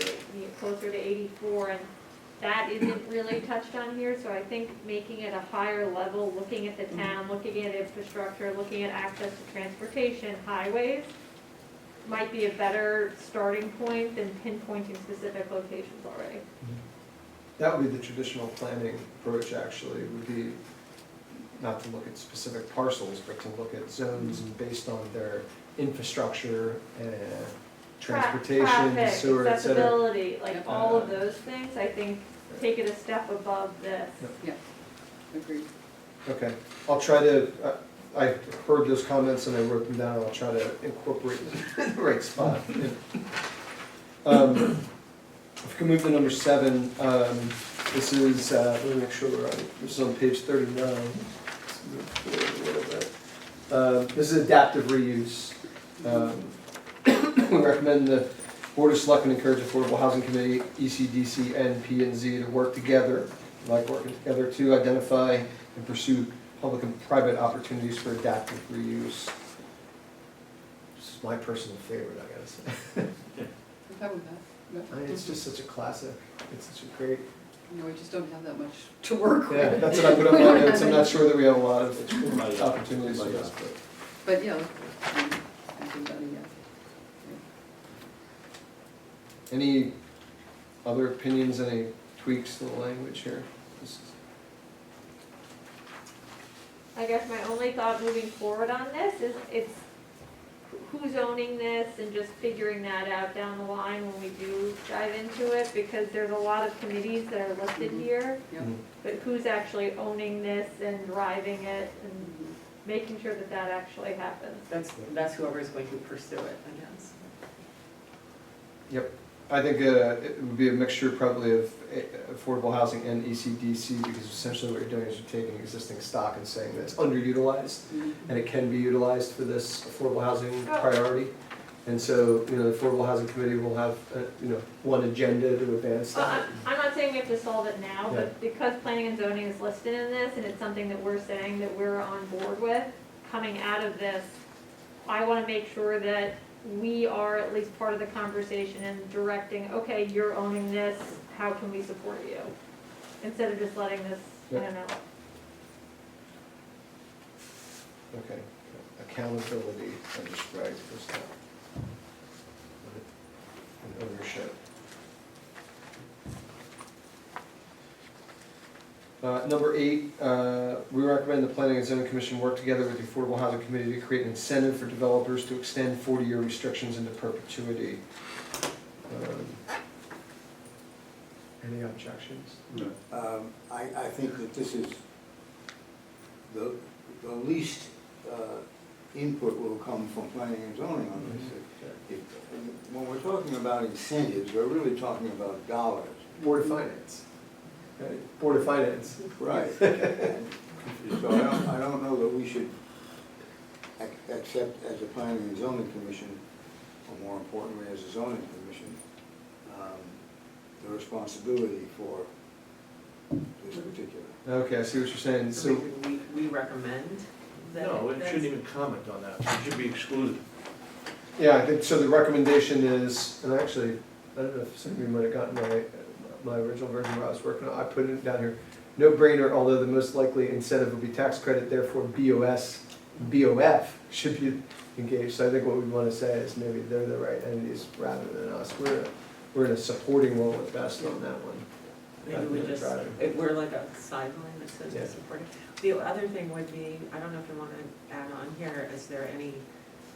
closer to 84, and that isn't really touched on here, so I think making it a higher level, looking at the town, looking at infrastructure, looking at access to transportation, highways, might be a better starting point than pinpointing specific locations already. That would be the traditional planning approach, actually, would be not to look at specific parcels, but to look at zones and based on their infrastructure and transportation, Traffic, sewer, et cetera. accessibility, like all of those things, I think, take it a step above this. Yeah, agreed. Okay, I'll try to, I heard those comments and I wrote them down, I'll try to incorporate them in the right spot. If we can move to number 7, this is, let me make sure we're on, this is on page 39. Let's move forward a little bit. This is adaptive reuse. We recommend the Board of Selectmen encourage Affordable Housing Committee, ECDC, and P&Z to work together, like working together to identify and pursue public and private opportunities for adaptive reuse. This is my personal favorite, I gotta say. I'm fine with that. I mean, it's just such a classic. It's such a great. You know, we just don't have that much to work with. Yeah, that's what I put on my notes. I'm not sure that we have a lot of It's opportunities for this, but. But, yeah, I think that, yeah. Any other opinions, any tweaks to the language here? I guess my only thought moving forward on this is it's who's owning this and just figuring that out down the line when we do dive into it, because there's a lot of committees that are listed here, Yep. but who's actually owning this and driving it and making sure that that actually happens. That's whoever's going to pursue it, I guess. Yep, I think it would be a mixture probably of affordable housing and ECDC, because essentially what you're doing is you're taking existing stock and saying that it's underutilized, and it can be utilized for this affordable housing priority. And so, you know, the Affordable Housing Committee will have, one agenda to advance Well, that. I'm not saying we have to solve it now, Yeah. but because planning and zoning is listed in this, and it's something that we're saying that we're on board with, coming out of this, I wanna make sure that we are at least part of the conversation and directing, okay, you're owning this, how can we support you? Instead of just letting this, I Yeah. don't know. Okay, accountability, I just write this down. And ownership. Number 8, we recommend the Planning and Zoning Commission work together with the Affordable Housing Committee to create an incentive for developers to extend 40-year restrictions into perpetuity. Any objections? I think that this is, the least input will come from planning and zoning on this. When we're talking about incentives, we're really talking about dollars. Board of Finance. Right, Board of Finance. Right. And so I don't know that we should accept as a planning and zoning commission, or more importantly, as a zoning commission, the responsibility for this particular. Okay, I see what you're saying. So, we recommend that. No, it shouldn't even comment on that, it should be excluded. yeah, I think, so the recommendation is, and actually, I don't know if some of you might have gotten my original version where I was working on, I put it down here. No brainer, although the most likely incentive would be tax credit, therefore BOF should be engaged. So I think what we want to say is maybe they're the right entities rather than us. We're in a supporting role at best on that one. Maybe we just, if we're like a sideline that says Yeah. we're supporting. The other thing would be, I don't know if you wanna add on here, is there any,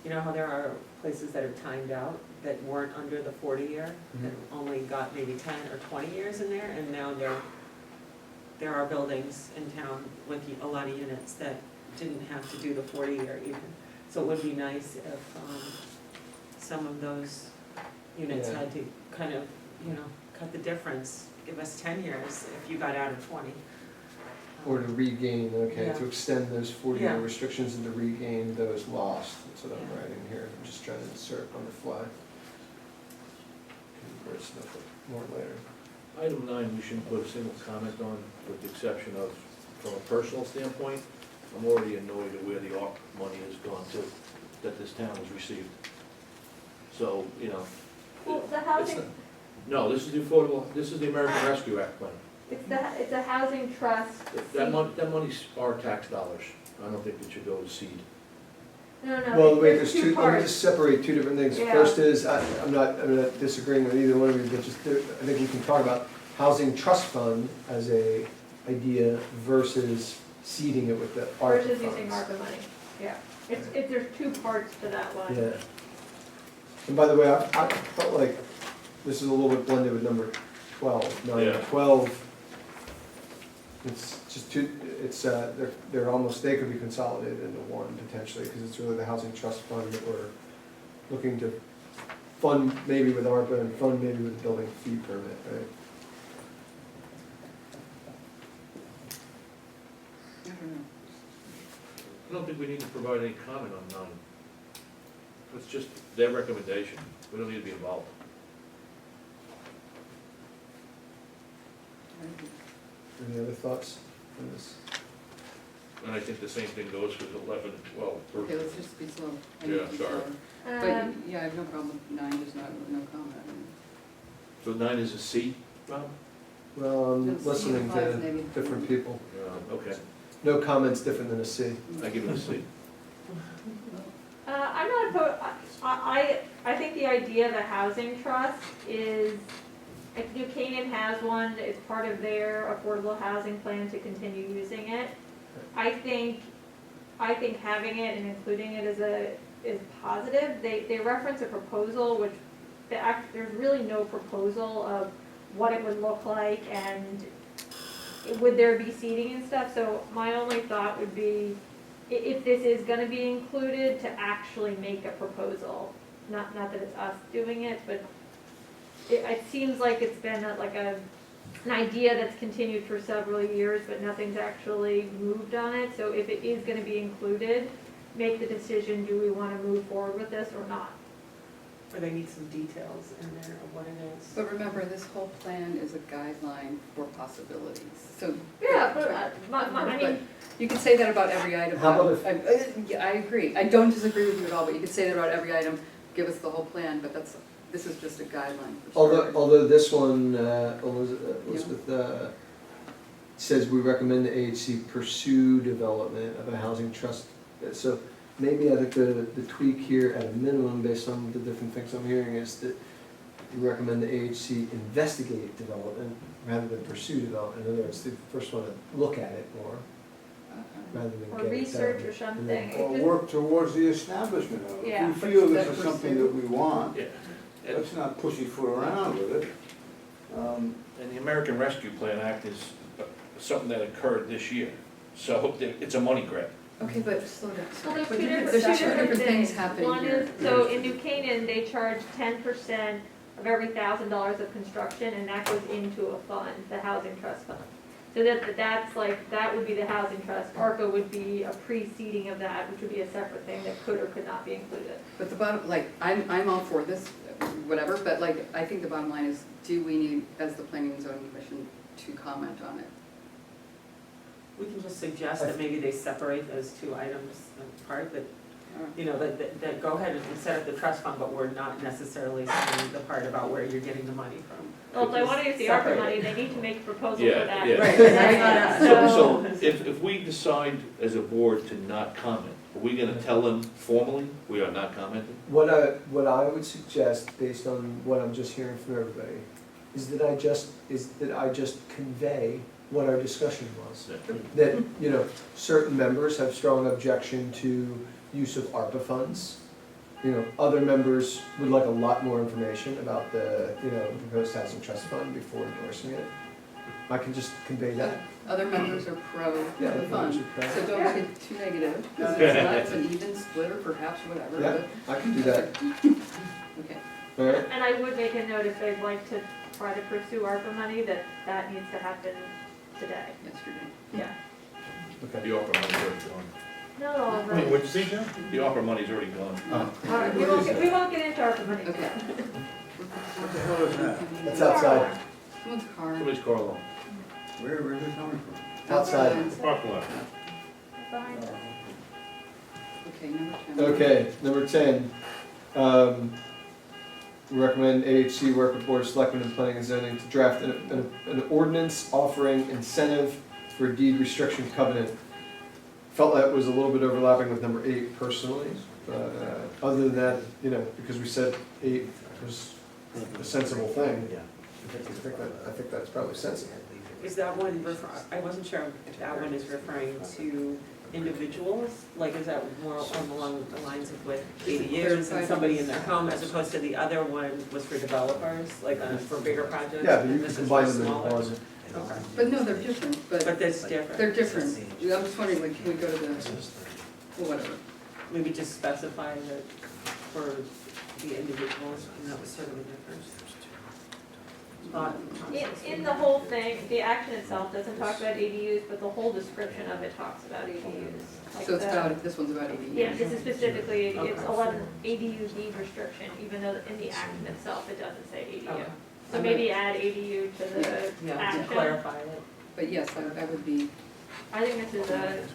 you know how there are places that are timed out that weren't under the 40-year, that only got maybe 10 or 20 years in there, and now there are buildings in town with a lot of units that didn't have to do the 40-year even. So it would be nice if some of those units Yeah. had to kind of, you know, cut the difference, give us 10 years if you got out of 20. Or to regain, okay, Yeah. to extend those 40-year Yeah. restrictions and to regain those lost. That's what I'm Yeah. writing here. I'm just trying to insert on the fly. Can word stuff more later. Item 9, we shouldn't put a single comment on, with the exception of, from a personal standpoint, I'm already annoyed at where the ARP money has gone to, that this town has received. So, you know. Well, the it's housing, not- No, this is the affordable, this is the American Rescue Act money. it's a housing trust. That money's our tax dollars. I don't think it should go to seed. No, Well, wait, there's there's two, let me parts. just separate two different things. Yeah. First is, I'm not disagreeing with either one of you, but just, I think we can talk about housing trust fund as a idea versus seeding it with the ARPA Versus using funds. ARPA money, yeah. There's two parts to that one. Yeah. And by the way, I felt like this is a little bit blended with number 12, 9 Yeah. and 12. It's just two, it's, they're almost, they could be consolidated into one potentially, because it's really the housing trust fund that we're looking to fund maybe with ARPA and fund maybe with the building fee permit, right? I don't know. I don't think we need to provide any comment on 9. It's just their recommendation. We don't need to be involved. Any other thoughts on this? And I think the same thing goes for 11 and 12. Okay, let's just be slow. I Yeah, need to be sorry. slower. But, yeah, I have no problem with 9, just not, no comment. So 9 is a C, Rob? Well, I'm Let's see, listening five to maybe. different people. Okay, No comment's different than a C. I give it a C. I'm not opposed, I think the idea of a housing trust is, if New Canaan has one, it's part of their affordable housing plan to continue using it. I think having it and including it is positive. They reference a proposal, which there's really no proposal of what it would look like and would there be seating and stuff. So my only thought would be, if this is gonna be included, to actually make a proposal. Not that it's us doing it, but it seems like it's been an idea that's continued for several years, but nothing's actually moved on it. So if it is gonna be included, make the decision, do we wanna move forward with this or not? Or they need some details in there of what it is. But remember, this whole plan is a guideline for possibilities, so. Yeah, but I mean, You could say that about every item. How about if- Yeah, I agree. I don't disagree with you at all, but you could say that about every item, give us the whole plan, but this is just a guideline. for starters. Although this one, Elizabeth, says we recommend the AHC pursue development of a housing trust. So maybe I think the tweak here at a minimum, based on the different things I'm hearing, is that we recommend the AHC investigate development rather than pursue development. In other words, they first want to look at it more rather than or get it research done. or And something. then- It Or just- work towards the establishment of it. Yeah. If we feel this But is something that we want, Yeah. And let's not pussyfoot around with it. and the American Rescue Plan Act is something that occurred this year. So it's a money grab. Okay, but slow down. Well, there's But two there's different things things. happening One here. is, so in New Canaan, they charge 10% of every $1,000 of construction, and that goes into a fund, the housing trust fund. So that's like, that would be the housing trust. ARPA would be a preceding of that, which would be a separate thing that could or could not be included. But the bottom, like, I'm all for this, whatever, but like, I think the bottom line is, do we need, as the Planning and Zoning Commission, to comment on it? We can just suggest that maybe they separate those two items apart, but you know, that go ahead and set up the trust fund, but we're not necessarily saying the part about where you're getting the money from. Well, if they wanna use the Separate ARPA money, it. they need to make a proposal Yeah, for that. yeah. Right, And that's that's not us. So so, if we decide as a board to not comment, are we gonna tell them formally we are not commenting? What I would suggest, based on what I'm just hearing from everybody, is that I just convey what our discussion was. That, you know, certain members have strong objection to use of ARPA funds. You know, other members would like a lot more information about the, you know, proposed housing trust fund before endorsing it. I can just convey that. Other members are pro Yeah, the other fund, members are pro. so don't Yeah. get too negative, because it's not, it's an even split or perhaps whatever, Yeah, I can do that. but, okay. All right. and I would make a note if they'd like to try to pursue ARPA money, that needs to happen today. Yesterday. Yeah. Okay. The offer money's already gone. No, Wait, what'd you say, Joe? The offer money's already gone. all right, we won't get into ARPA money. Okay. What the hell is that? That's outside. Someone's car. Somebody's car alarm. Where is it coming from? Outside. Parking lot. Behind us. Okay, number 10. Okay, number 10. We recommend AHC work with Board of Selectmen and Planning and Zoning to draft an ordinance offering incentive for a deed restriction covenant. Felt that was a little bit overlapping with number 8 personally. Other than that, you know, because we said 8 was a sensible thing, I think that's probably sensible. Is that one, I wasn't sure if that one is referring to individuals? Like, is that more along the lines of with ADUs and somebody in their home, as opposed to the other one was for developers, like for bigger projects? Yeah, but you and can this is combine for them in smaller? one. Okay, But no, they're different, but that's different. they're different. I'm just wondering, like, can we go to the, well, whatever. Maybe just specify that for the individuals, and that was sort of a difference. Thought. In the whole thing, the action itself doesn't talk about ADUs, but the whole description of it talks about ADUs. Like So it's the- about, this one's about ADUs. Yeah, this is specifically, it's Okay. 11 ADU deed restriction, even though in the action itself, it doesn't say ADU. Okay. So maybe add ADU to the Yeah, to action. clarify it. But yes, I would be, I think this is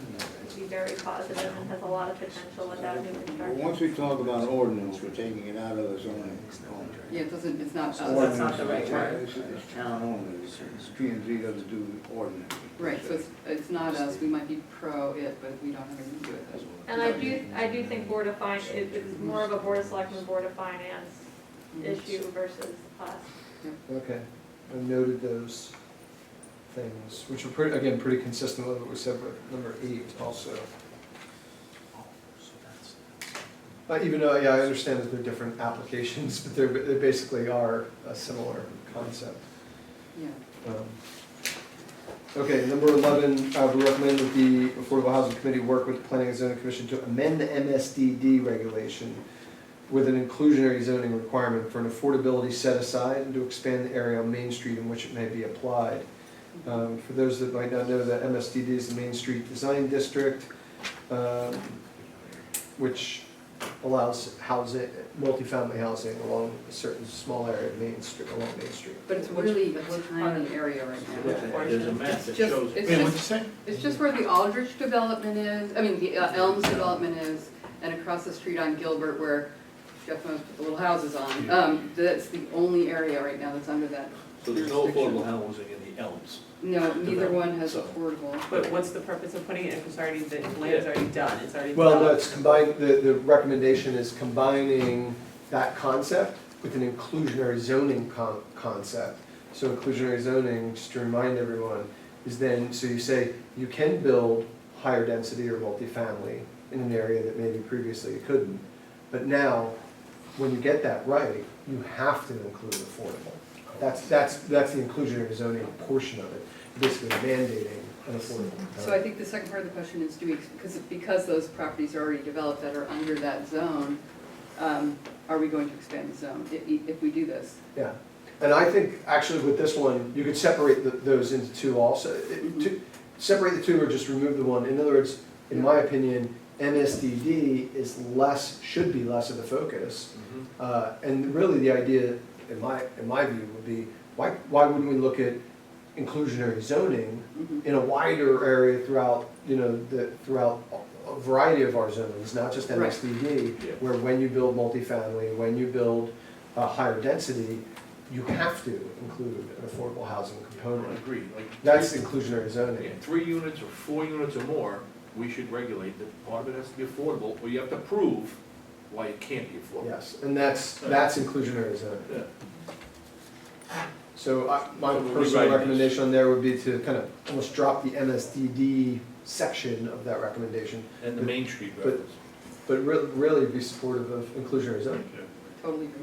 would be very positive and has a lot of potential without new Well, construction. once we talk about ordinance, we're taking it out of the zoning component. yeah, it doesn't, it's not, So that's not the right word. It's town only, P and Z doesn't do ordinance. right, so it's not us, we might be pro it, but we don't have anything to do with it. And I do think Board of Finance, it's more of a Board of Selectmen, Board of Finance issue versus us. Okay, I noted those things, which were pretty, again, pretty consistent with what we said with number 8 also. Even though, yeah, I understand that they're different applications, but they basically are a similar concept. Yeah. Okay, number 11, we recommend that the Affordable Housing Committee work with the Planning and Zoning Commission to amend the MSDD regulation with an inclusionary zoning requirement for an affordability set aside and to expand the area on Main Street in which it may be applied. For those that might not know, that MSDD is the Main Street Design District, which allows housing, multifamily housing along a certain small area of Main Street, along Main Street. But it's really a tiny area right now. There's a map that It's just, shows. it's Wait, what'd you just, say? it's just where the Aldrich development is, I mean, the Elms development is, and across the street on Gilbert where Jeff Mose put the little houses on. That's the only area right now that's under that So there's no jurisdiction. affordable housing in the Elms. No, neither one has So- affordable. But what's the purpose of putting it if it's already, the land's already done, it's already Well, no, developed? it's combined, the recommendation is combining that concept with an inclusionary zoning concept. So inclusionary zoning, just to remind everyone, is then, so you say, you can build higher density or multifamily in an area that maybe previously you couldn't. But now, when you get that right, you have to include affordable. That's the inclusionary zoning portion of it, basically mandating an affordable. So I think the second part of the question is, do we, because those properties are already developed that are under that zone, are we going to expand the zone if we do this? Yeah, and I think actually with this one, you could separate those into two also. Separate the two or just remove the one. In other words, in my opinion, MSDD is less, should be less of the focus. And really the idea, in my view, would be, why wouldn't we look at inclusionary zoning Mhm. in a wider area throughout, throughout a variety of our zones, not just Right. MSDD, Yeah. where when you build multifamily, when you build higher density, you have to include an affordable housing I component. agree, like. That's inclusionary zoning. Yeah, 3 units or 4 units or more, we should regulate that part of it has to be affordable, or you have to prove why it can't be affordable. Yes, and that's inclusionary zoning. Yeah. So my So we'll personal rewrite this. recommendation on there would be to kind of almost drop the MSDD section of that recommendation, And the Main Street But- reference. but really be supportive of inclusionary zoning. Totally agree.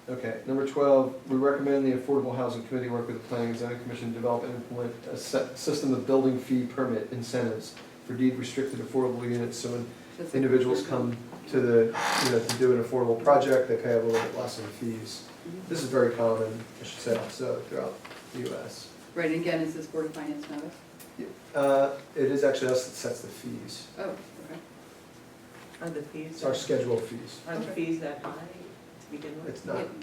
Okay, number 12, we recommend the Affordable Housing Committee work with the Planning and Zoning Commission to develop and implement a system of building fee permit incentives for deed restricted affordable units, so when Just- individuals come to to do an affordable project, they pay a little bit less in fees. This is very common, I should say, also throughout the US. Right, and again, is this Board of Finance notice? It is actually us that sets the fees. Oh, okay. Are the fees, It's our scheduled fees. are the Okay. fees that high to begin with?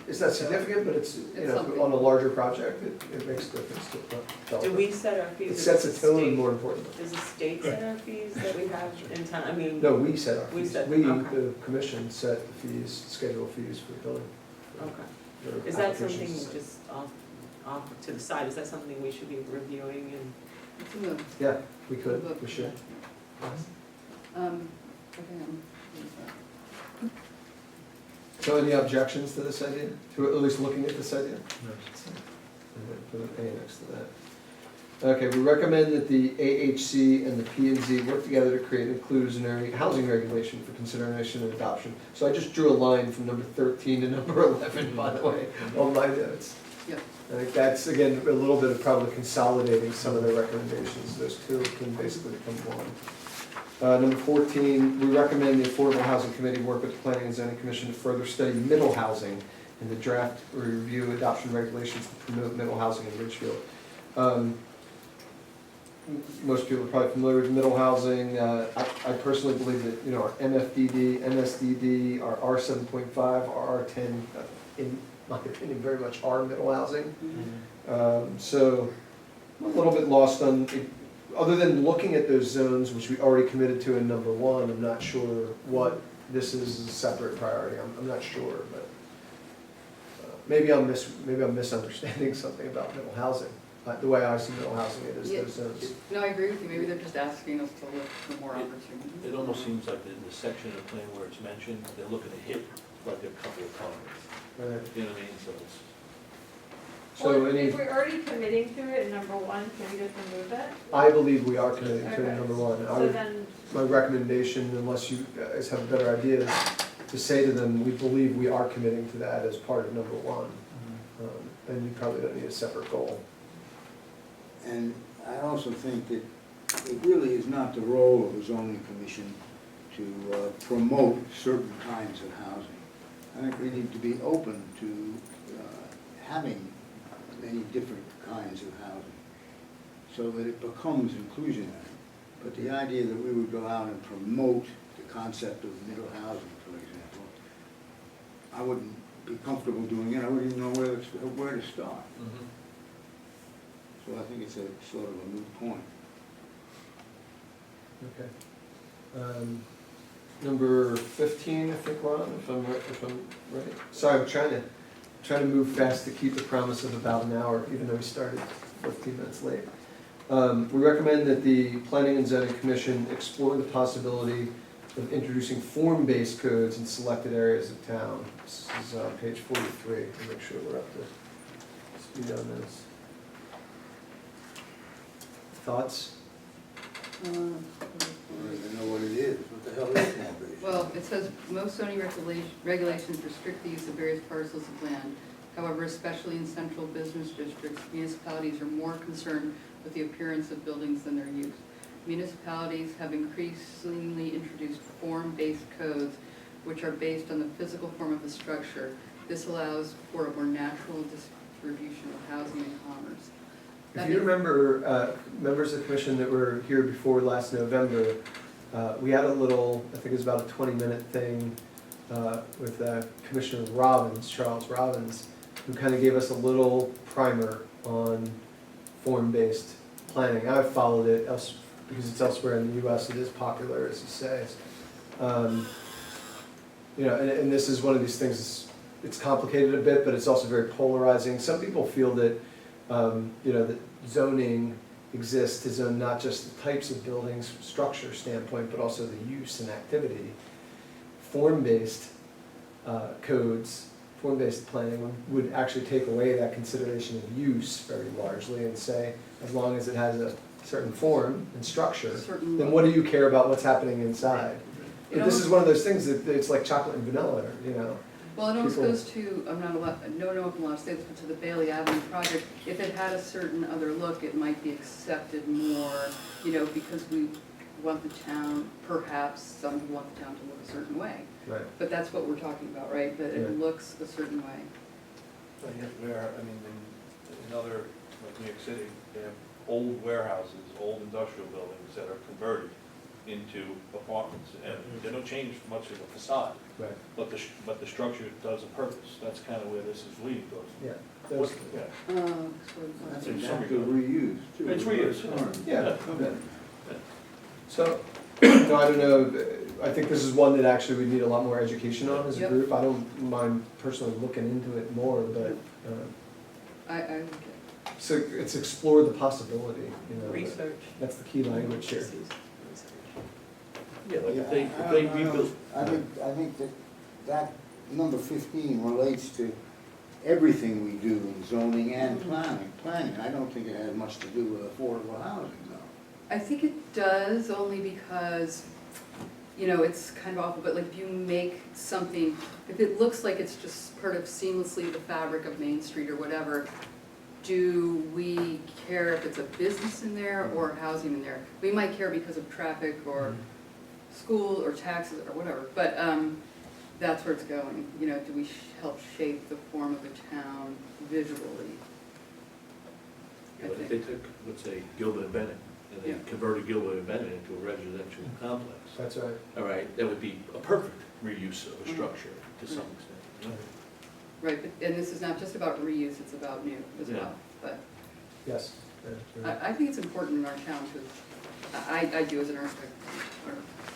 It's not significant, but it's, It's something. on a larger project, it makes a difference to Do development. we set our fees? It or sets a does the tone, state- more importantly. Does the state set our fees that we have in town, I mean? No, we set our We fees. set- We, okay. the commission, set the fees, schedule fees for building. Okay, for is that something applications. just off to the side, is that something we should be reviewing and? It's in the, Yeah, we could, we should. okay, So any objections to this idea, to at least looking at this idea? I'm gonna put an A next to that. Okay, we recommend that the AHC and the P and Z work together to create inclusionary housing regulation for consideration and adoption. So I just drew a line from number 13 to number 11, by the way, on my notes. Yep. I think that's, again, a little bit of probably consolidating some of their recommendations. Those two can basically become one. Number 14, we recommend the Affordable Housing Committee work with the Planning and Zoning Commission to further study middle housing and the draft or review adoption regulations to promote middle housing in Ridgefield. Most people are probably familiar with middle housing. I personally believe that, our MFDD, MSDD, our R7.5, our R10, in my opinion, very much are middle housing. So I'm a little bit lost on, other than looking at those zones, which we already committed to in number 1, I'm not sure what this is as a separate priority. I'm not sure, but maybe I'm misunderstanding something about middle housing. The way I see middle housing, it is Yeah. those zones. No, I agree with you, maybe they're just asking us to look for more opportunities. It almost seems like in the section of the plan where it's mentioned, they're looking to hit like a couple of comments. Right. You know what I mean? So it's, So Well, any, if we're already committing to it in number 1, can we just remove it? I believe we are committing to Okay. number 1. So then, My recommendation, unless you guys have better ideas, to say to them, we believe we are committing to that as part of number 1. And you probably don't need a separate goal. And I also think that it really is not the role of the zoning commission to promote certain kinds of housing. I think we need to be open to having many different kinds of housing, so that it becomes inclusionary. But the idea that we would go out and promote the concept of middle housing, for example, I wouldn't be comfortable doing it. I wouldn't even know where to start. So I think it's a sort of a moot point. Okay. Number 15, I think, Ron, if I'm right. Sorry, I'm trying to move fast to keep the promise of about an hour, even though we started 15 minutes late. We recommend that the Planning and Zoning Commission explore the possibility of introducing form-based codes in selected areas of town. This is page 43, to make sure we're up to speed on this. Thoughts? I don't even know what it is. What the hell is form-based? Well, it says, most zoning regulations restrict the use of various parcels of land. However, especially in central business districts, municipalities are more concerned with the appearance of buildings than their use. Municipalities have increasingly introduced form-based codes, which are based on the physical form of the structure. This allows for a more natural distribution of housing and commerce. If you remember, members of the commission that were here before last November, we had a little, I think it was about a 20-minute thing with Commissioner Robbins, Charles Robbins, who kind of gave us a little primer on form-based planning. I've followed it because it's elsewhere in the US, it is popular, as you say. You know, and this is one of these things, it's complicated a bit, but it's also very polarizing. Some people feel that, you know, that zoning exists to zone not just the types of buildings, structure standpoint, but also the use and activity. Form-based codes, form-based planning would actually take away that consideration of use very largely and say, as long as it has a certain form and structure, Certain then look. what do you care about what's happening inside? It But this is almost- one of those things that it's like chocolate and vanilla, you know? Well, it almost people- goes to, I'm not allowed, no, I'm allowed to say this, but to the Bailey Avenue project, if it had a certain other look, it might be accepted more, you know, because we want the town, perhaps, some people want the town to look a certain way. Right. But that's what we're talking about, right? That it Yeah. looks a certain way. But yet where, I mean, in other, like New York City, they have old warehouses, old industrial buildings that are converted into apartments, and they don't change much of the facade, Right, but the structure does a purpose. That's kind of where this is leading towards. yeah. What- Those- yeah. That's In an some active regard. reuse too. It's reuse. Yeah, yeah. So, no, I don't know, I think this is one that actually we need a lot more education on as a Yep. group. I don't mind personally looking into it more, but, I like it. so it's explore the possibility, you know. Research. That's the key language here. Research. Yeah, like Yeah, if they I rebuild. think that number 15 relates to everything we do in zoning and planning. I don't think it has much to do with affordable housing, though. I think it does, only because, you know, it's kind of awful, but like if you make something, if it looks like it's just part of seamlessly the fabric of Main Street or whatever, do we care if it's a business in there or housing in there? We might care because of traffic or school or taxes or whatever, but that's where it's going. You know, do we help shape the form of the town visually? I But if think. they took, let's say, Gilbert and Bennett, and Yeah. they converted Gilbert and Bennett into a residential complex, That's right. all right, that would be a perfect reuse of a structure to some extent. you know? Right, but, and this is not just about reuse, it's about new as Yeah. well, but Yes. Yeah, you're right. I think it's important in our town to, I do as an architect.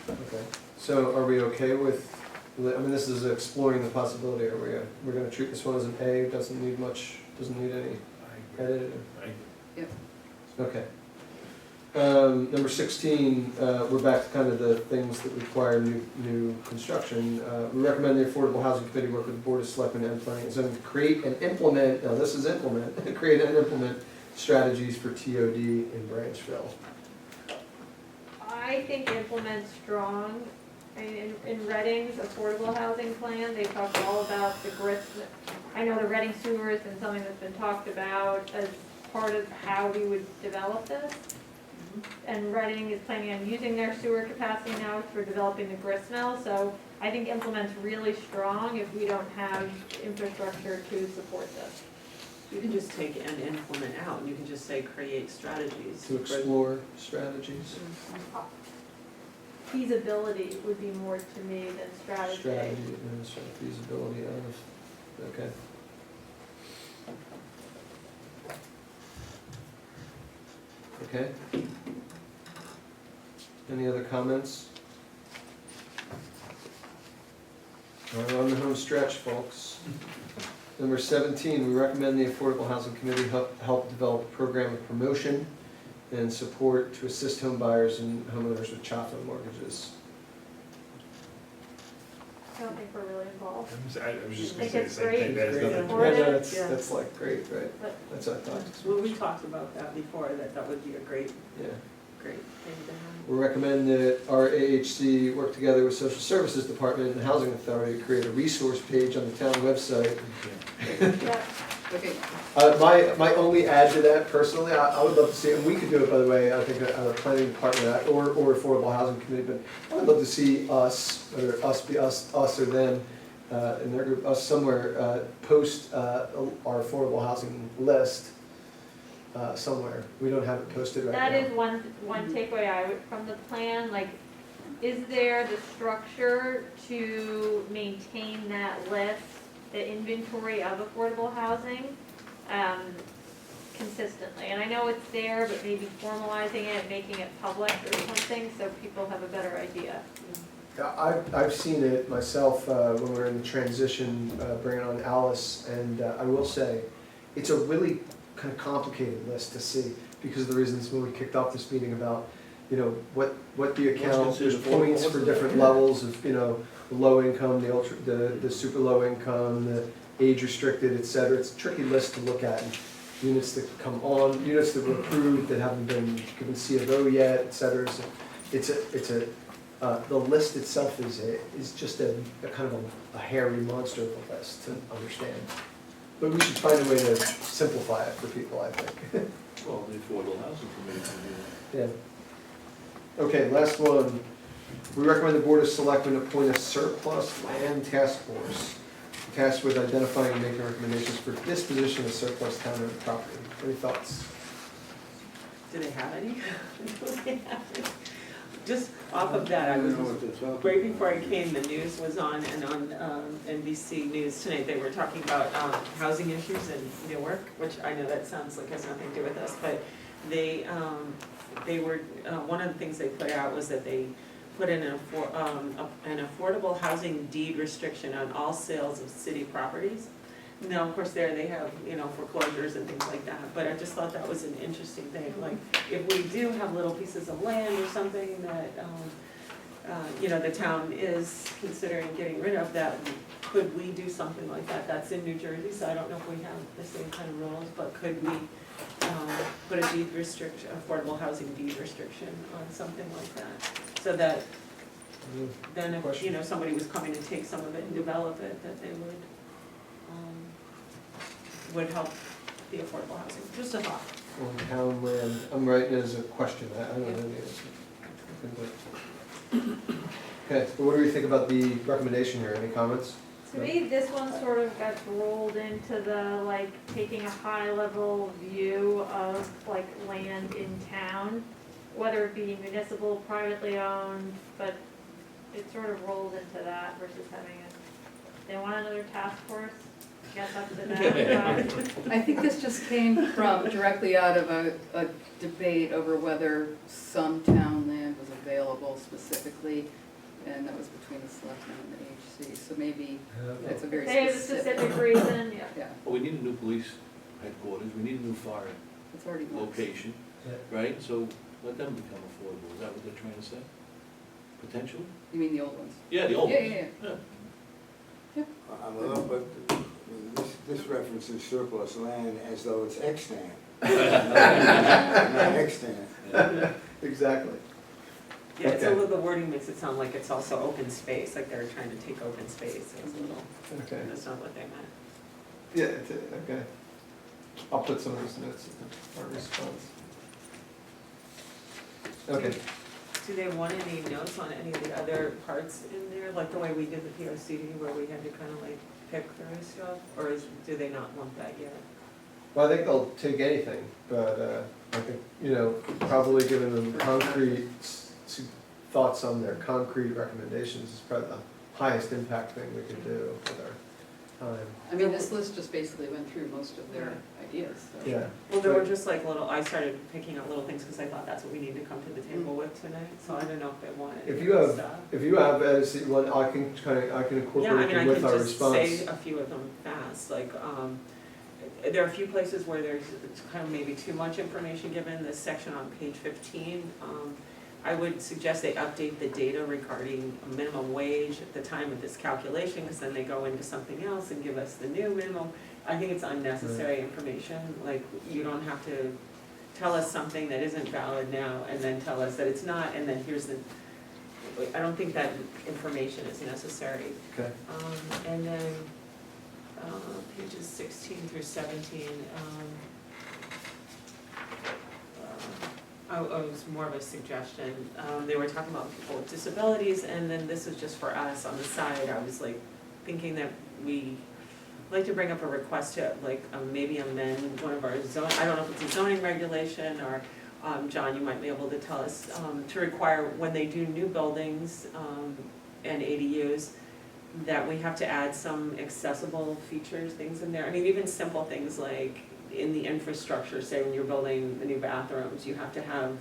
Okay, so are we okay with, I mean, this is exploring the possibility, are we're gonna treat this one as an A, doesn't need much, doesn't need any I agree. edit? I- Yep. Okay. Number 16, we're back to kind of the things that require new construction. We recommend the Affordable Housing Committee work with the Board of Selectmen and Planning and Zoning to create and implement, now this is implement, create and implement strategies for TOD in Branchville. I think implement strong. I mean, in Reading's affordable housing plan, they talk all about the grist. I know the Reading sewer has been something that's been talked about as part of how we would develop this. And Reading is planning on using their sewer capacity now for developing the grist mill, so I think implement's really strong if we don't have infrastructure to support this. You can just take and implement out, and you can just say create strategies. To explore strategies. Feasibility would be more to me than strategy. Strategy, administrative feasibility of, okay. Okay. Any other comments? We're on the home stretch, folks. Number 17, we recommend the Affordable Housing Committee help develop a program of promotion and support to assist home buyers and homeowners with CHFA mortgages. I don't think we're really involved. I was just I gonna think say the it's same great. thing, that is Great. nothing. Or Yeah, no, it- that's, yeah. that's like great, right? But That's what I thought. Well, we talked about that before, that would be a great Yeah. thing to have. We recommend that our AHC work together with Social Services Department and the Housing Authority to create a resource page on the town website. yeah, Okay, My only add to that personally, I would love to see, and we could do it, by the way, I think, a planning department or Affordable Housing Committee, but I would love to see us, or us be us or them, in their group, us somewhere, post our affordable housing list somewhere. We don't have it posted right now. that is one takeaway I would, from the plan, like, is there the structure to maintain that list, the inventory of affordable housing? consistently. And I know it's there, but maybe formalizing it, making it public or something, so people have a better idea. Yeah, I've seen it myself when we were in the transition, bringing on Alice, and I will say, it's a really kind of complicated list to see, because of the reasons when we kicked off this meeting about, you know, what do you count, there's points for different levels of, you know, the low income, the ultra, the super low income, the age restricted, et cetera. It's a tricky list to look at, and units that come on, units that were approved that haven't been given C of O yet, et cetera. So it's the list itself is just a kind of a hairy monster of a list to understand. But we should find a way to simplify it for people, I think. Well, the Affordable Housing Committee can do that. Yeah. Okay, last one. We recommend the Board of Selectmen appoint a surplus land task force tasked with identifying and making recommendations for disposition of surplus town-owned property. Any thoughts? Do they have any? Do they have any? Just off of that, I don't was, know what they're talking right about. before I came, the news was on, and on NBC News tonight, they were talking about housing issues in Newark, which I know that sounds like has nothing to do with us, but they were, one of the things they put out was that they put in an affordable housing deed restriction on all sales of city properties. Now, of course, there they have, you know, foreclosures and things like that, but I just thought that was an interesting thing. Like, if we do have little pieces of land or something that, you know, the town is considering getting rid of, that, could we do something like that? That's in New Jersey, so I don't know if we have the same kind of rules, but could we put a deed restriction, affordable housing deed restriction on something like that? So that then if, you know, somebody was coming to take some of it and develop it, that they would help the affordable housing. Just a thought. On town land, I'm writing it as a question, I don't know the answer. Okay, so what do we think about the recommendation here? Any comments? To me, this one sort of got rolled into the, like, taking a high-level view of, like, land in town, whether it be municipal, privately owned, but it sort of rolled into that versus having they want another task force, I guess up to them. I think this just came from, directly out of a debate over whether some town land was available specifically, and that was between the selectmen and the HC, so maybe it's a very They have a specific reason, yeah. Yeah, Well, we need a new police headquarters, we need a new fire it's already works. location, right? So let them become affordable, is that what they're trying to say? Potentially? You mean the old ones? Yeah, the old Yeah, ones. yeah, yeah. Well, but this references surplus land as though it's extant. Not extant. Exactly. Yeah, it's a Okay. little, the wording makes it sound like it's also open space, like they're trying to take open space, it's a little, Okay. that's not what they meant. Yeah, okay. I'll put some of those notes in our response. Okay. Do they want any notes on any of the other parts in there, like the way we did the POCD where we had to kind of like pick through stuff? Or do they not want that yet? Well, I think they'll take anything, but I think, you know, probably giving them concrete thoughts on their concrete recommendations is probably the highest impact thing we could do with our time. I mean, this list just basically went through most of their ideas, so. Yeah. Well, there were just like I started picking out little things because I thought that's what we need to come to the table with tonight, so I don't know if they wanted If any you of the have, stuff. if you have, as one, I can Yeah, incorporate I mean, them I with can our just response. say a few of them fast, like, there are a few places where there's kind of maybe too much information given, this section on page 15. I would suggest they update the data regarding a minimum wage at the time of this calculation, because then they go into something else and give us the new minimum. I think it's unnecessary information, like, you don't have to tell us something that isn't valid now, and then tell us that it's not, and then here's the, I don't think that information is necessary. Okay. And then, pages 16 through 17, it was more of a suggestion. They were talking about people with disabilities, and then this is just for us on the side. I was like thinking that we like to bring up a request to like maybe amend one of our I don't know if it's a zoning regulation or John, you might be able to tell us, to require when they do new buildings and ADUs, that we have to add some accessible features, things in there. I mean, even simple things like in the infrastructure, say when you're building the new bathrooms, you have to have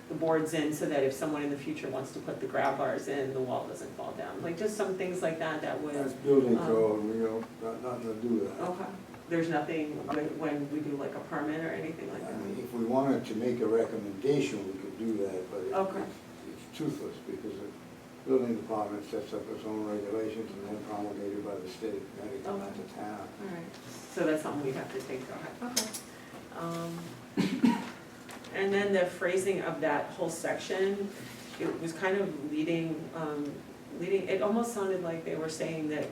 the boards in so that if someone in the future wants to put the grab bars in, the wall doesn't fall down. Like just some things like that that would. That's building code, we don't, got nothing to do with that. Okay, there's nothing when we do like a permit or anything like I that? mean, if we wanted to make a recommendation, we could do that, but Okay. it's toothless because the building department sets up its own regulations and then promulgated by the state, and then they come out to town. Alright, so that's something we have to take, okay. And then the phrasing of that whole section, it was kind of leading, it almost sounded like they were saying that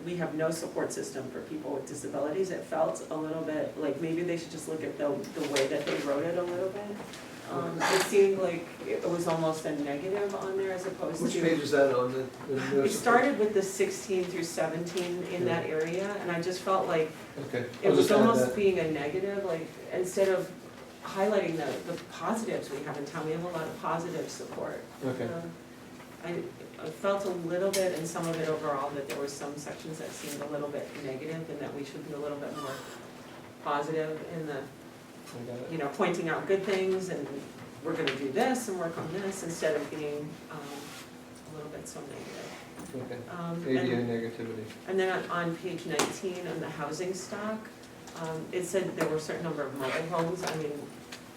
we have no support system for people with disabilities. It felt a little bit like maybe they should just look at the way that they wrote it a little bit. It seemed like it was almost a negative on there as opposed to. Which page is that on the It started with the 16 through 17 in that area, and I just felt like Okay. it I'll was just add almost that. being a negative, like, instead of highlighting the positives we have in town, we have a lot of positive support. Okay. I felt a little bit, in some of it overall, that there were some sections that seemed a little bit negative, and that we should be a little bit more positive in the, I got it. you know, pointing out good things, and we're gonna do this and work on this, instead of being, a little bit so negative. Okay. ADA And negativity. and then on page 19, on the housing stock, it said there were a certain number of mobile homes. I mean,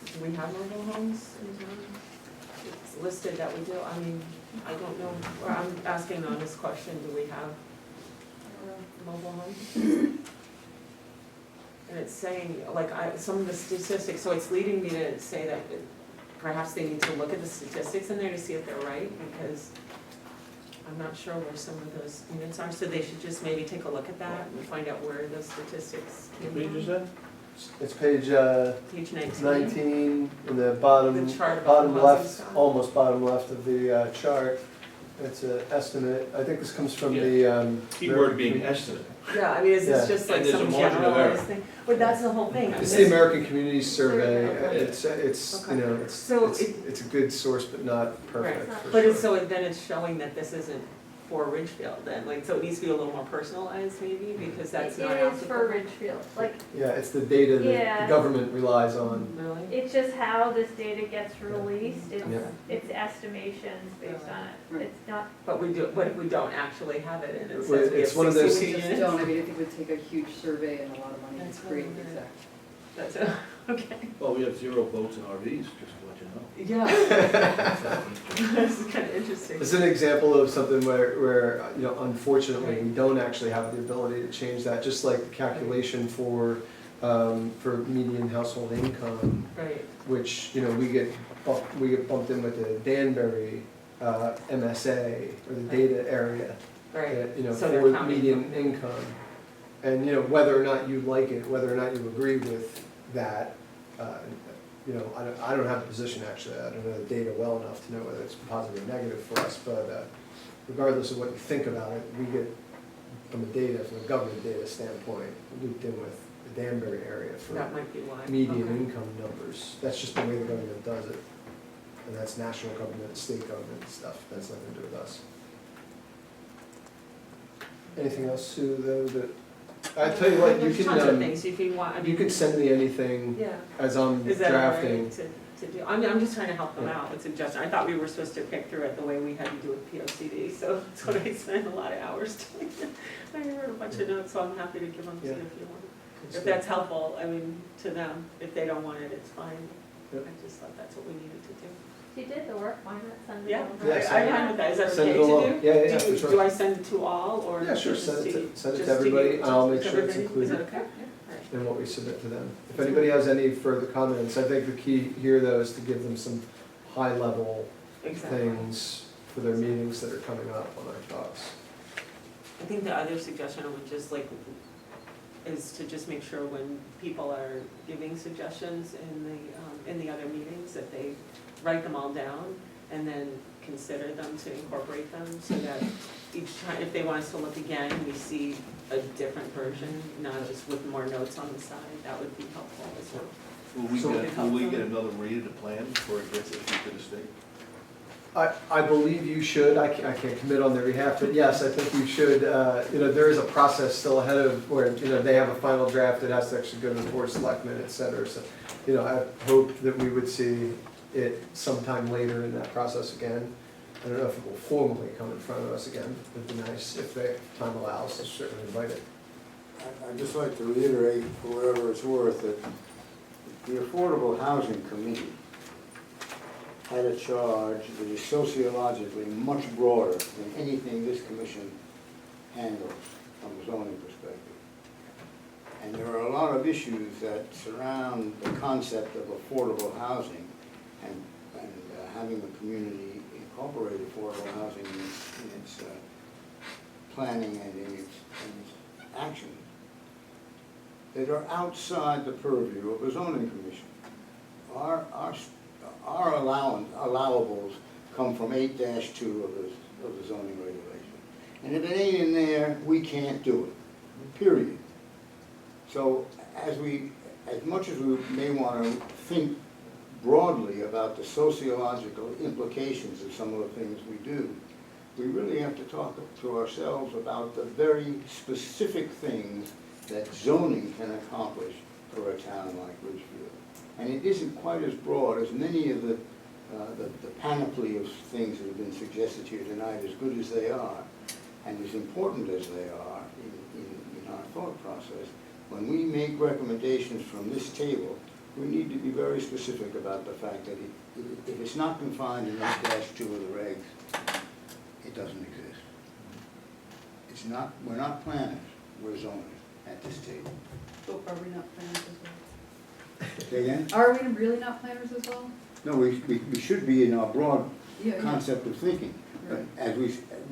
do we have mobile homes in town? It's listed that we do. I mean, I don't know, or I'm asking an honest question, do we have mobile homes? And it's saying, like, some of the statistics, so it's leading me to say that perhaps they need to look at the statistics in there to see if they're right, because I'm not sure where some of those units are, so they should just maybe take a look at that and find out where those statistics came What from. page is that? It's page Page 19. 19 in the bottom, The chart about bottom the housing left, stock. almost bottom left of the chart. It's an estimate. I think this comes from the. Keyword being American- estimate. Yeah, I mean, is Yeah. this just like And there's a some margin of generalized error. thing? But that's the whole thing. I mean, It's the this- American Community Survey. Okay. It's you Okay. know, So it's a good source, but not perfect Right, for but sure. it's, so then it's showing that this isn't for Ridgefield then, like, so it needs to be a little more personalized maybe, because that's not It is for applicable. Ridgefield, like, Yeah, it's the data that Yeah. the government relies on. Really? it's just how this data gets released, Yeah. it's estimations based on it, Right. it's not, But we do, what if we don't actually have it and it Well, says we it's have one of those- 16 We just units? don't, I mean, I think it would take a huge survey and a lot of money That's to create what the I'm exact. That's it, okay. Well, we have 0 boats and RVs, just to let you know. Yeah. This is kind of interesting. It's an example of something where you know, unfortunately, we don't actually have the ability to change that, just like the calculation for median household income, Right, which, you know, we get bumped in with the Danbury MSA, or the data area, right. you know, So they're for counting median from- income. And, you know, whether or not you like it, whether or not you agree with that, you know, I don't have a position actually, I don't know the data well enough to know whether it's positive or negative for us, but regardless of what you think about it, we get from a government data standpoint, looped in with the Danbury area for That might be why. median Okay. income numbers. That's just the way the government does it. And that's national government, state government stuff, that's nothing to do with us. Anything else, Sue, though, that, I tell you what, you There's tons of can, things, if you want, I mean. you can send me anything Yeah. as I'm Is that all drafting. right to do? I mean, I'm just trying to help them Yeah. out with suggestions. I thought we were supposed to pick through it the way we had to do with POCD, so that's what I spent a lot of hours doing. I wrote a bunch of notes, so I'm happy to give them to you Yeah. if you want. If that's helpful, I mean, to them. If they don't want it, it's fine. Yep. I just thought that's what we needed to do. if you did the work, why not send it Yeah, over? Yeah, I'm send it. fine with that. Is that Send okay it to along. do? Yeah, Do- for sure. Do I send it to all, or? Yeah, sure, just send it to- to just everybody, you? and I'll make Just sure it's everybody? Is that included okay? Yeah. All right. in what we submit to them. If anybody has any further comments, I think the key here, though, is to give them some high-level Exactly. things for their meetings that are coming up on our talks. I think the other suggestion I would just like, is to just make sure when people are giving suggestions in the other meetings, that they write them all down and then consider them to incorporate them, so that each time, if they want us to look again, we see a different version, not just with more notes on the side. That would be helpful as well. Will we So- get another read of the plan before it gets issued to the state? I believe you should, I can't commit on their behalf, but yes, I think you should, there is a process still ahead of where, they have a final draft, it has to actually go to the board of selectmen, et cetera, so, I hope that we would see it sometime later in that process again. I don't know if it will formally come in front of us again, it'd be nice if time allows, I'll certainly invite it. I'd just like to reiterate, for whatever it's worth, that the Affordable Housing Committee had a charge that is sociologically much broader than anything this commission handles from a zoning perspective. And there are a lot of issues that surround the concept of affordable housing and having the community incorporate affordable housing in its planning and in its action that are outside the purview of a zoning commission. Our allowables come from 8-2 of the zoning regulation. And if it ain't in there, we can't do it, period. So as much as we may want to think broadly about the sociological implications of some of the things we do, we really have to talk to ourselves about the very specific things that zoning can accomplish for a town like Ridgefield. And it isn't quite as broad as many of the panoply of things that have been suggested here tonight, as good as they are, and as important as they are in our thought process. When we make recommendations from this table, we need to be very specific about the fact that if it's not confined in 8-2 of the regs, it doesn't exist. It's not, we're not planners, we're zoners at this table. So are we not planners as well? Say again? Are we really not planners as well? No, we should be in our broad Yeah, concept of thinking, but Right. as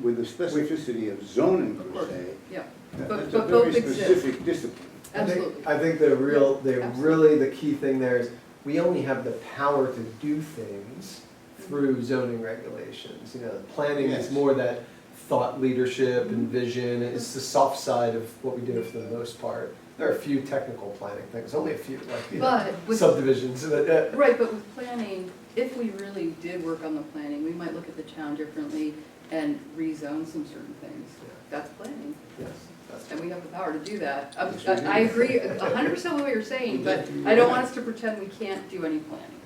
with the specificity of zoning Of per course. se, Yeah, that's but a very both exist. specific discipline. Absolutely. I think really the key thing there is, we only have the power to do things through zoning regulations. Planning is Yes. more that thought leadership and vision, it's the soft side of what we do for the most part. There are a few technical planning things, only a few, like, But with- subdivisions, but, Right, but with planning, if we really did work on the planning, we might look at the town differently and rezone some certain things. Yeah. That's planning, yes, that's and we have the power to do that. Yes, we do. I agree 100% with what you're saying, but I don't want us to pretend we can't do any planning.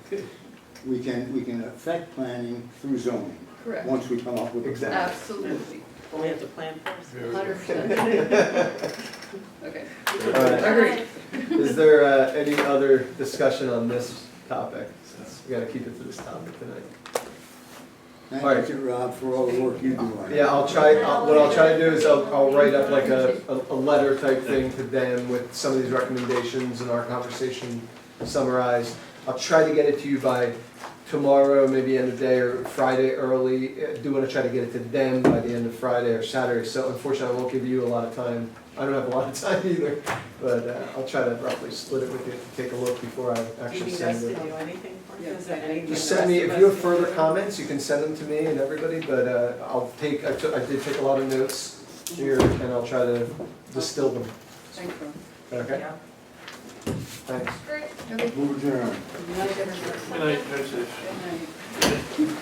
We can affect planning through zoning, Correct. once we come up with a plan. Exactly. Absolutely, Well, we have to plan first. 100%. Okay. All right. Agreed. Is there any other discussion on this topic? Since we gotta keep it to this topic tonight. Thank you, Rob, for all the work you do on it. Yeah, what I'll try to do is I'll write up like a letter type thing to them with some of these recommendations and our conversation summarized. I'll try to get it to you by tomorrow, maybe end of day, or Friday early. I do want to try to get it to them by the end of Friday or Saturday, so unfortunately I won't give you a lot of time. I don't have a lot of time either, but I'll try to roughly split it with you, take a look before I Do you actually need us send to it. do anything for you? Yeah. Is there anything Just the send me, rest if of you us have further need to do? comments, you can send them to me and everybody, but I did take a lot of notes here, and I'll try to distill them. Thanks, Ron. Okay, Yeah. thanks. Great. Okay. Move adjourned. Good night, everybody. Good night, that's it. Good night.